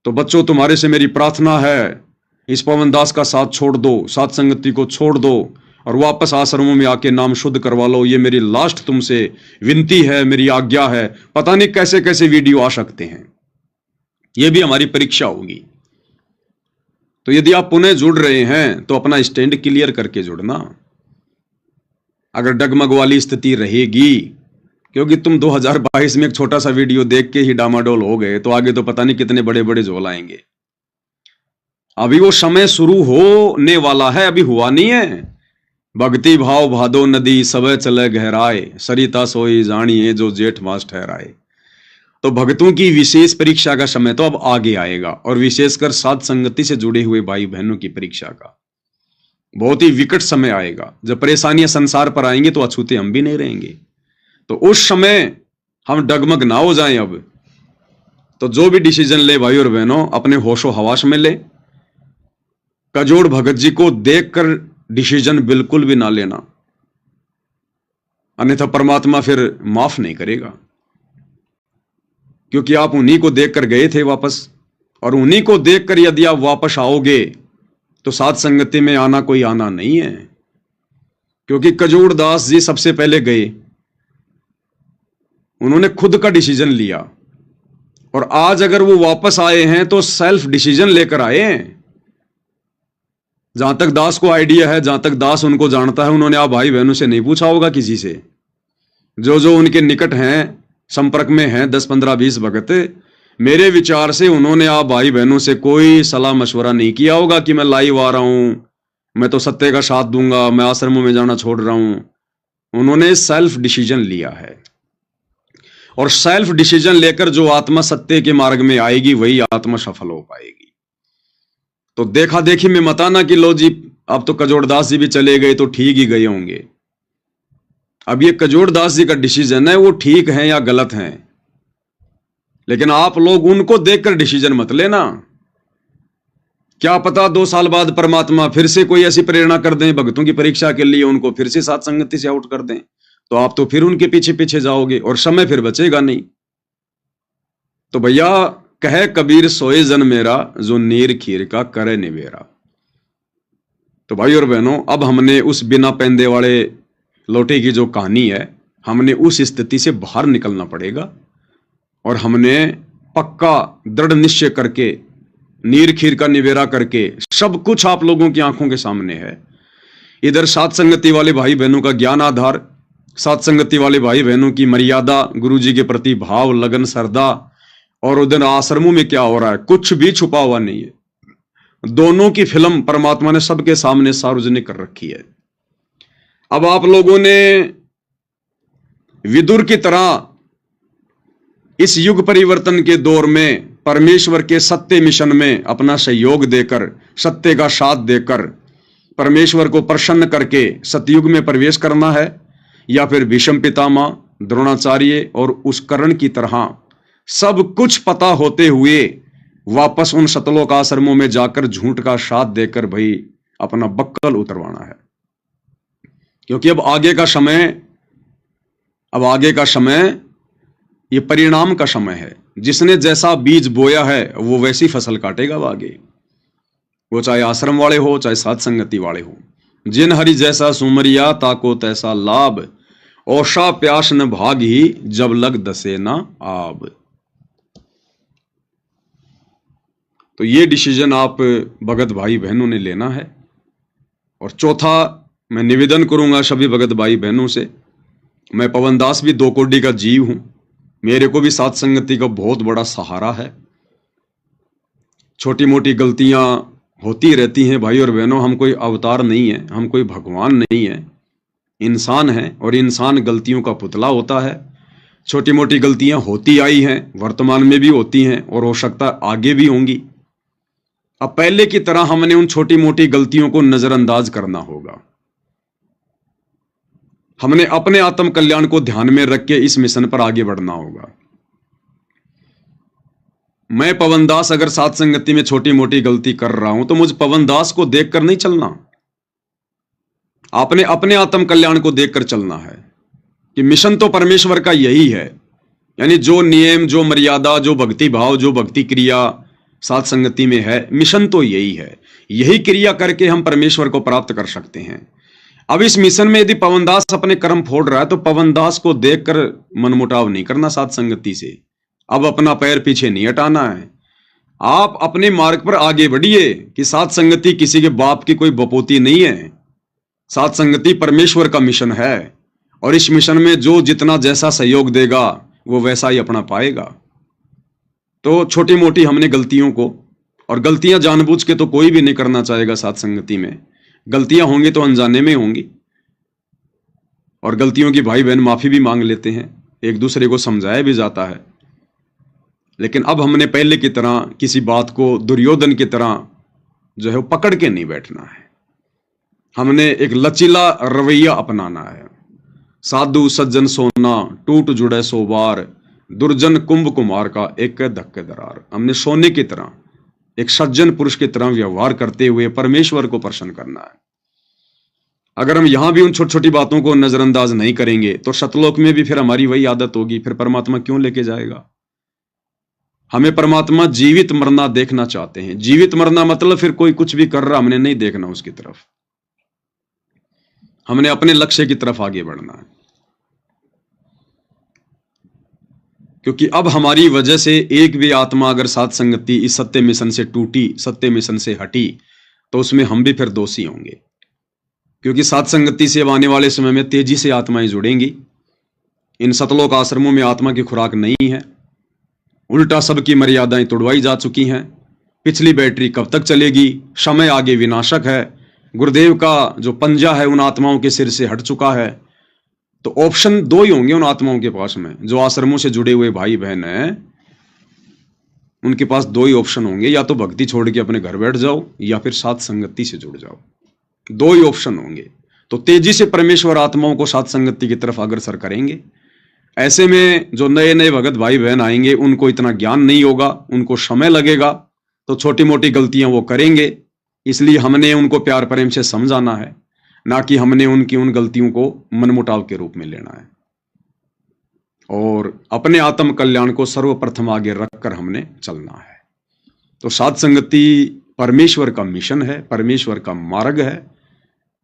तो बच्चों तुम्हारे से मेरी प्रार्थना है, इस पवन दास का साथ छोड़ दो, साथ संगति को छोड़ दो और वापस आश्रमों में आके नाम शुद्ध करवा लो। ये मेरी लास्ट तुमसे विनती है, मेरी आज्ञा है। पता नहीं कैसे कैसे वीडियो आ सकते हैं, ये भी हमारी परीक्षा होगी। तो यदि आप पुनः जुड़ रहे हैं तो अपना स्टैंड क्लियर करके जुड़ना। अगर डगमग वाली स्थिति रहेगी, क्योंकि तुम 2022 में एक छोटा सा वीडियो देख के ही डामाडोल हो गए, तो आगे तो पता नहीं कितने बड़े बड़े झोल आएंगे। अभी वो समय शुरू होने वाला है, अभी हुआ नहीं है। भक्ति भाव भादो नदी सब चले गहराए, सरिता सोई जानिए जो जेठ मास ठहराए। तो भक्तों की विशेष परीक्षा का समय तो अब आगे आएगा, और विशेषकर साध संगति से जुड़े हुए भाई बहनों की परीक्षा का बहुत ही विकट समय आएगा। जब परेशानियां संसार पर आएंगी तो अछूते हम भी नहीं रहेंगे। तो उस समय हम डगमग ना हो जाएं। अब तो जो भी डिसीजन ले भाई और बहनों, अपने होशो हवास में ले। कजोड़ भगत जी को देखकर डिसीजन बिल्कुल भी ना लेना, अन्यथा परमात्मा फिर माफ नहीं करेगा। क्योंकि आप उन्हीं को देखकर गए थे वापस, और उन्हीं को देखकर यदि आप वापस आओगे तो साथ संगति में आना कोई आना नहीं है। क्योंकि कजोड़ दास जी सबसे पहले गए, उन्होंने खुद का डिसीजन लिया, और आज अगर वो वापस आए हैं तो सेल्फ डिसीजन लेकर आए हैं। जहां तक दास को आइडिया है, जहां तक दास उनको जानता है, उन्होंने आप भाई बहनों से नहीं पूछा होगा, किसी से। जो जो उनके निकट हैं, संपर्क में हैं 10, 15, 20 भगत। मेरे विचार से उन्होंने आप भाई बहनों से कोई सलाह मशवरा नहीं किया होगा कि मैं लाइव आ रहा हूं, मैं तो सत्य का साथ दूंगा, मैं आश्रमों में जाना छोड़ रहा हूं। उन्होंने सेल्फ डिसीजन लिया है, और सेल्फ डिसीजन लेकर जो आत्मा सत्य के मार्ग में आएगी वही आत्मा सफल हो पाएगी। तो देखा देखी में मत आना कि लो जी अब तो कजोड़दास जी भी चले गए तो ठीक ही गए होंगे। अब ये कजोड़दास जी का डिसीजन है, वो ठीक है या गलत है, लेकिन आप लोग उनको देखकर डिसीजन मत लेना। क्या पता 2 साल बाद परमात्मा फिर से कोई ऐसी प्रेरणा कर दें भक्तों की परीक्षा के लिए, उनको फिर से साथ संगति से आउट कर दें, तो आप तो फिर उनके पीछे पीछे जाओगे और समय फिर बचेगा नहीं। तो भैया कहे कबीर सोए जन मेरा, जो नीर खीर का करे निवेरा। तो भाई और बहनों, अब हमने उस बिना पैंदे वाले लोटे की जो कहानी है, हमने उस स्थिति से बाहर निकलना पड़ेगा, और हमने पक्का दृढ़ निश्चय करके नीर खीर का निवेरा करके, सब कुछ आप लोगों की आंखों के सामने है। इधर साथ संगति वाले भाई बहनों का ज्ञान आधार, साथ संगति वाले भाई बहनों की मर्यादा, गुरु जी के प्रति भाव, लगन, श्रद्धा, और उधर आश्रमों में क्या हो रहा है, कुछ भी छुपा हुआ नहीं है। दोनों की फिल्म परमात्मा ने सबके सामने सार्वजनिक कर रखी है। अब आप लोगों ने विदुर की तरह इस युग परिवर्तन के दौर में परमेश्वर के सत्य मिशन में अपना सहयोग देकर, सत्य का साथ देकर, परमेश्वर को प्रसन्न करके सतयुग में प्रवेश करना है, या फिर भीष्म पितामह, द्रोणाचार्य और उस कर्ण की तरह सब कुछ पता होते हुए वापस उन सतलोक आश्रमों में जाकर झूठ का साथ देकर भाई अपना बक्कल उतरवाना है। क्योंकि अब आगे का समय ये परिणाम का समय है। जिसने जैसा बीज बोया है वो वैसी फसल काटेगा वो आगे, वो चाहे आश्रम वाले हो चाहे साथ संगति वाले हो। जिन हरि जैसा सुमरिया ताको तैसा लाभ, ओषा प्यास न भाग ही जब लग दसे ना आब। तो ये डिसीजन आप भगत भाई बहनों ने लेना है। और चौथा, मैं निवेदन करूंगा सभी भगत भाई बहनों से, मैं पवन दास भी 2 कोड़ी का जीव हूं, मेरे को भी साथ संगति का बहुत बड़ा सहारा है। छोटी मोटी गलतियां होती रहती हैं भाई और बहनों, हम कोई अवतार नहीं है, हम कोई भगवान नहीं है, इंसान है, और इंसान गलतियों का पुतला होता है। छोटी मोटी गलतियां होती आई हैं, वर्तमान में भी होती हैं, और हो सकता है आगे भी होंगी। अब पहले की तरह हमने उन छोटी मोटी गलतियों को नजरअंदाज करना होगा। हमने अपने आत्म कल्याण को ध्यान में रख के इस मिशन पर आगे बढ़ना होगा। मैं पवन दास अगर साथ संगति में छोटी मोटी गलती कर रहा हूं तो मुझे पवन दास को देखकर नहीं चलना, आपने अपने आत्म कल्याण को देखकर चलना है कि मिशन तो परमेश्वर का यही है। यानी जो नियम, जो मर्यादा, जो भक्ति भाव, जो भक्ति क्रिया साथ संगति में है, मिशन तो यही है। यही क्रिया करके हम परमेश्वर को प्राप्त कर सकते हैं। अब इस मिशन में यदि पवन दास अपने कर्म फोड़ रहा है तो पवन दास को देखकर मनमुटाव नहीं करना साथ संगति से। अब अपना पैर पीछे नहीं हटाना है, आप अपने मार्ग पर आगे बढ़िए कि साथ संगति किसी के बाप की कोई बपोती नहीं है। साथ संगति परमेश्वर का मिशन है, और इस मिशन में जो जितना जैसा सहयोग देगा वो वैसा ही अपना पाएगा। तो छोटी मोटी हमने गलतियों को, और गलतियां जानबूझ के तो कोई भी नहीं करना चाहेगा साथ संगति में, गलतियां होंगी तो अनजाने में होंगी, और गलतियों की भाई बहन माफी भी मांग लेते हैं, एक दूसरे को समझाया भी जाता है। लेकिन अब हमने पहले की तरह किसी बात को दुर्योधन की तरह जो है पकड़ के नहीं बैठना है। हमने एक लचीला रवैया अपनाना है। साधु सज्जन सोना टूट जुड़े सो बार, दुर्जन कुंभ कुमार का एक धक्के दरार। हमने सोने की तरह, एक सज्जन पुरुष की तरह व्यवहार करते हुए परमेश्वर को प्रसन्न करना है। अगर हम यहां भी उन छोटी छोटी बातों को नजरअंदाज नहीं करेंगे तो सतलोक में भी फिर हमारी वही आदत होगी, फिर परमात्मा क्यों लेके जाएगा। हमें परमात्मा जीवित मरना देखना चाहते हैं। जीवित मरना मतलब फिर कोई कुछ भी कर रहा हमने नहीं देखना उसकी तरफ, हमने अपने लक्ष्य की तरफ आगे बढ़ना है। क्योंकि अब हमारी वजह से एक भी आत्मा अगर साथ संगति इस सत्य मिशन से टूटी, सत्य मिशन से हटी, तो उसमें हम भी फिर दोषी होंगे। क्योंकि साथ संगति से अब आने वाले समय में तेजी से आत्माएं जुड़ेंगी। इन सतलोक आश्रमों में आत्मा की खुराक नहीं है, उल्टा सबकी मर्यादाएं तोड़वाई जा चुकी हैं। पिछली बैटरी कब तक चलेगी, समय आगे विनाशक है, गुरुदेव का जो पंजा है उन आत्माओं के सिर से हट चुका है। तो ऑप्शन दो ही होंगे उन आत्माओं के पास में, जो आश्रमों से जुड़े हुए भाई बहन हैं उनके पास दो ही ऑप्शन होंगे, या तो भक्ति छोड़ के अपने घर बैठ जाओ या फिर साथ संगति से जुड़ जाओ। दो ही ऑप्शन होंगे। तो तेजी से परमेश्वर आत्माओं को साथ संगति की तरफ अग्रसर करेंगे। ऐसे में जो नए नए भगत भाई बहन आएंगे उनको इतना ज्ञान नहीं होगा, उनको समय लगेगा, तो छोटी मोटी गलतियां वो करेंगे। इसलिए हमने उनको प्यार प्रेम से समझाना है, ना कि हमने उनकी उन गलतियों को मनमुटाव के रूप में लेना है। और अपने आत्म कल्याण को सर्वप्रथम आगे रखकर हमने चलना है। तो साथ संगति परमेश्वर का मिशन है, परमेश्वर का मार्ग है,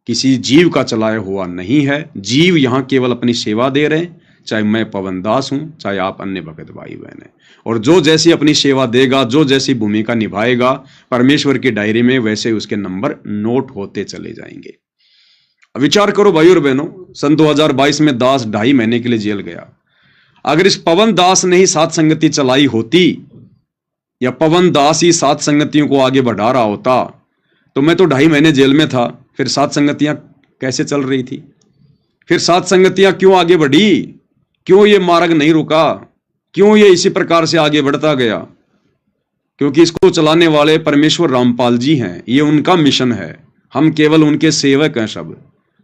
किसी जीव का चलाया हुआ नहीं है। जीव यहां केवल अपनी सेवा दे रहे हैं, चाहे मैं पवन दास हूं, चाहे आप अन्य भगत भाई बहन हैं। और जो जैसी अपनी सेवा देगा, जो जैसी भूमिका निभाएगा परमेश्वर की डायरी में, वैसे उसके नंबर नोट होते चले जाएंगे। विचार करो भाई और बहनों, सन 2022 में दास 2.5 महीने के लिए जेल गया। अगर इस पवन दास ने ही साथ संगति चलाई होती, या पवन दास ही साथ संगतियों को आगे बढ़ा रहा होता, तो मैं तो 2.5 महीने जेल में था, फिर साथ संगतियां कैसे चल रही थी? फिर साथ संगतियां क्यों आगे बढ़ी? क्यों ये मार्ग नहीं रुका? क्यों ये इसी प्रकार से आगे बढ़ता गया? क्योंकि इसको चलाने वाले परमेश्वर रामपाल जी हैं, ये उनका मिशन है, हम केवल उनके सेवक हैं। सब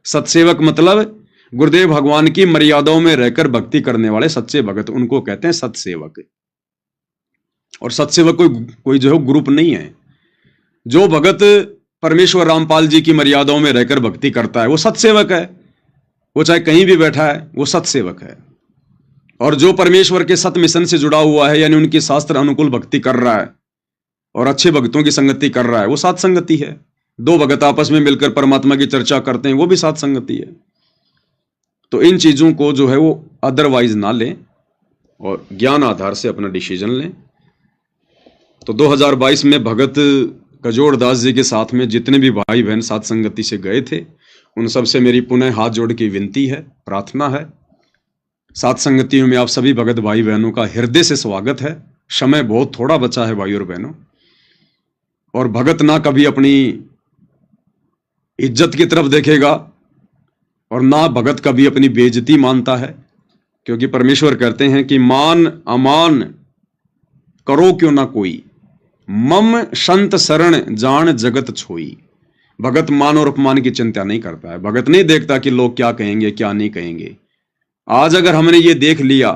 सत्सेवक मतलब गुरुदेव भगवान की मर्यादाओं में रहकर भक्ति करने वाले सच्चे भगत, उनको कहते हैं सत्सेवक। और सत्सेवक कोई जो है ग्रुप नहीं है। जो भगत परमेश्वर रामपाल जी की मर्यादाओं में रहकर भक्ति करता है वो सत्सेवक है, वो चाहे कहीं भी बैठा है वो सत्सेवक है। और जो परमेश्वर के सत मिशन से जुड़ा हुआ है, यानी उनकी शास्त्र अनुकूल भक्ति कर रहा है और अच्छे भक्तों की संगति कर रहा है, वो साथ संगति है। दो भगत आपस में मिलकर परमात्मा की चर्चा करते हैं, वो भी साथ संगति है। तो इन चीजों को जो है वो अदरवाइज ना लें और ज्ञान आधार से अपना डिसीजन लें। तो 2022 में भगत कजोड़ दास जी के साथ में जितने भी भाई बहन साथ संगति से गए थे, उन सबसे मेरी पुनः हाथ जोड़ के विनती है, प्रार्थना है। साथ संगतियों में आप सभी भगत भाई बहनों का हृदय से स्वागत है। समय बहुत थोड़ा बचा है भाई और बहनों, और भगत ना कभी अपनी इज्जत की तरफ देखेगा और ना भगत कभी अपनी बेइज्जती मानता है, क्योंकि परमेश्वर कहते हैं कि मान अमान करो क्यों ना कोई, मम संत शरण जान जगत छोई। भगत मान और अपमान की चिंता नहीं करता है। भगत नहीं देखता कि लोग क्या कहेंगे क्या नहीं कहेंगे। आज अगर हमने ये देख लिया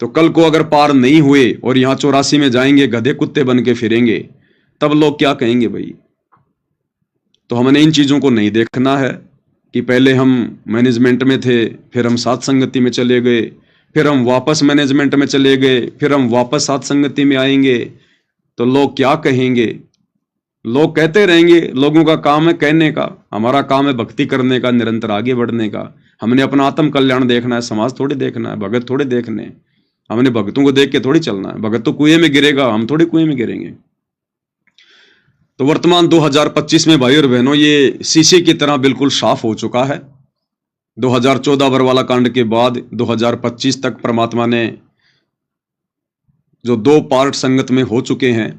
तो कल को अगर पार नहीं हुए और यहां 84 में जाएंगे गधे कुत्ते बन के फिरेंगे, तब लोग क्या कहेंगे भाई? तो हमने इन चीजों को नहीं देखना है कि पहले हम मैनेजमेंट में थे, फिर हम साथ संगति में चले गए, फिर हम वापस मैनेजमेंट में चले गए, फिर हम वापस साथ संगति में आएंगे, तो लोग क्या कहेंगे? लोग कहते रहेंगे। लोगों का काम है कहने का, हमारा काम है भक्ति करने का, निरंतर आगे बढ़ने का। हमने अपना आत्म कल्याण देखना है, समाज थोड़ी देखना है, भगत थोड़े देखने। हमने भगतों को देख के थोड़ी चलना है। भगत तो कुएं में गिरेगा, हम थोड़ी कुएं में गिरेंगे। तो वर्तमान 2025 में भाई और बहनों ये शीशे की तरह बिल्कुल साफ हो चुका है। 2014 बरवाला कांड के बाद 2025 तक परमात्मा ने जो 2 पार्ट संगत में हो चुके हैं,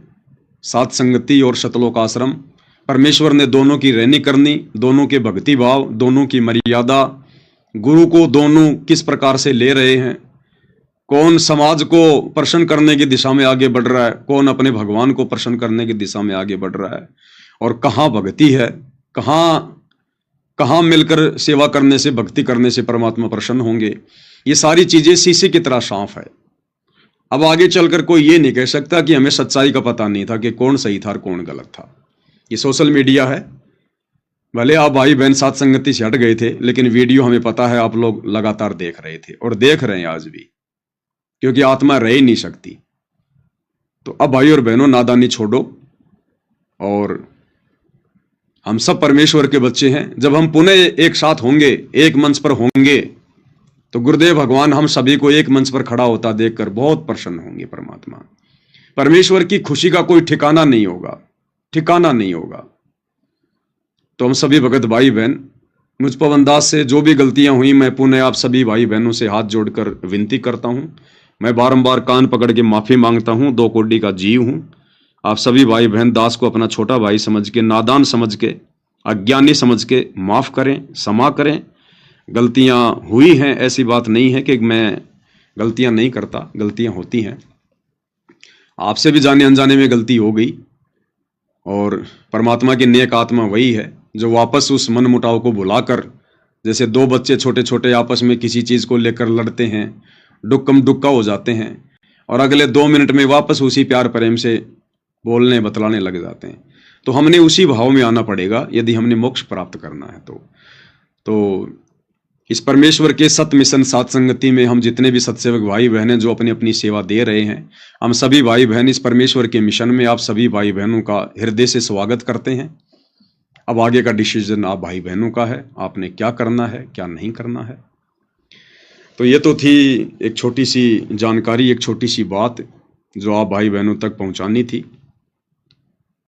साथ संगति और शतलोक आश्रम, परमेश्वर ने दोनों की रहनी करनी, दोनों के भक्ति भाव, दोनों की मर्यादा, गुरु को दोनों किस प्रकार से ले रहे हैं, कौन समाज को प्रसन्न करने की दिशा में आगे बढ़ रहा है, कौन अपने भगवान को प्रसन्न करने की दिशा में आगे बढ़ रहा है, और कहाँ भक्ति है, कहाँ मिलकर सेवा करने से, भक्ति करने से परमात्मा प्रसन्न होंगे। ये सारी चीजें शीशे की तरह साफ है। अब आगे चलकर कोई ये नहीं कह सकता कि हमें सच्चाई का पता नहीं था कि कौन सही था और कौन गलत था। ये सोशल मीडिया है, भले आप भाई बहन साथ संगति से हट गए थे, लेकिन वीडियो हमें पता है आप लोग लगातार देख रहे थे और देख रहे हैं आज भी, क्योंकि आत्मा रह ही नहीं सकती। तो अब भाई और बहनों नादानी छोड़ो, और हम सब परमेश्वर के बच्चे हैं। जब हम पुनः एक साथ होंगे, एक मंच पर होंगे, तो गुरुदेव भगवान हम सभी को एक मंच पर खड़ा होता देखकर बहुत प्रसन्न होंगे। परमात्मा परमेश्वर की खुशी का कोई ठिकाना नहीं होगा, ठिकाना नहीं होगा। तो हम सभी भगत भाई बहन मुझ पवन दास से जो भी गलतियां हुई मैं पुनः आप सभी भाई बहनों से हाथ जोड़कर विनती करता हूं। मैं बारंबार कान पकड़ के माफी मांगता हूं। दो कोडी का जीव हूं। आप सभी भाई बहन दास को अपना छोटा भाई समझ के, नादान समझ के, अज्ञानी समझ के माफ करें, क्षमा करें। गलतियां हुई हैं, ऐसी बात नहीं है कि मैं गलतियां नहीं करता, गलतियां होती हैं। आपसे भी जाने अनजाने में गलती हो गई, और परमात्मा की नेक आत्मा वही है जो वापस उस मन मुटाव को भुलाकर, जैसे दो बच्चे छोटे छोटे आपस में किसी चीज़ को लेकर लड़ते हैं, डुक्कम डुक्का हो जाते हैं, और अगले 2 मिनट में वापस उसी प्यार प्रेम से बोलने बतलाने लग जाते हैं। तो हमने उसी भाव में आना पड़ेगा यदि हमने मोक्ष प्राप्त करना है। तो इस परमेश्वर के सत मिशन सात संगति में हम जितने भी सत्सेवक भाई बहनें जो अपनी अपनी सेवा दे रहे हैं, हम सभी भाई बहन इस परमेश्वर के मिशन में आप सभी भाई बहनों का हृदय से स्वागत करते हैं। अब आगे का डिसीजन आप भाई बहनों का है, आपने क्या करना है क्या नहीं करना है। तो ये तो थी एक छोटी सी जानकारी, एक छोटी सी बात जो आप भाई बहनों तक पहुंचानी थी।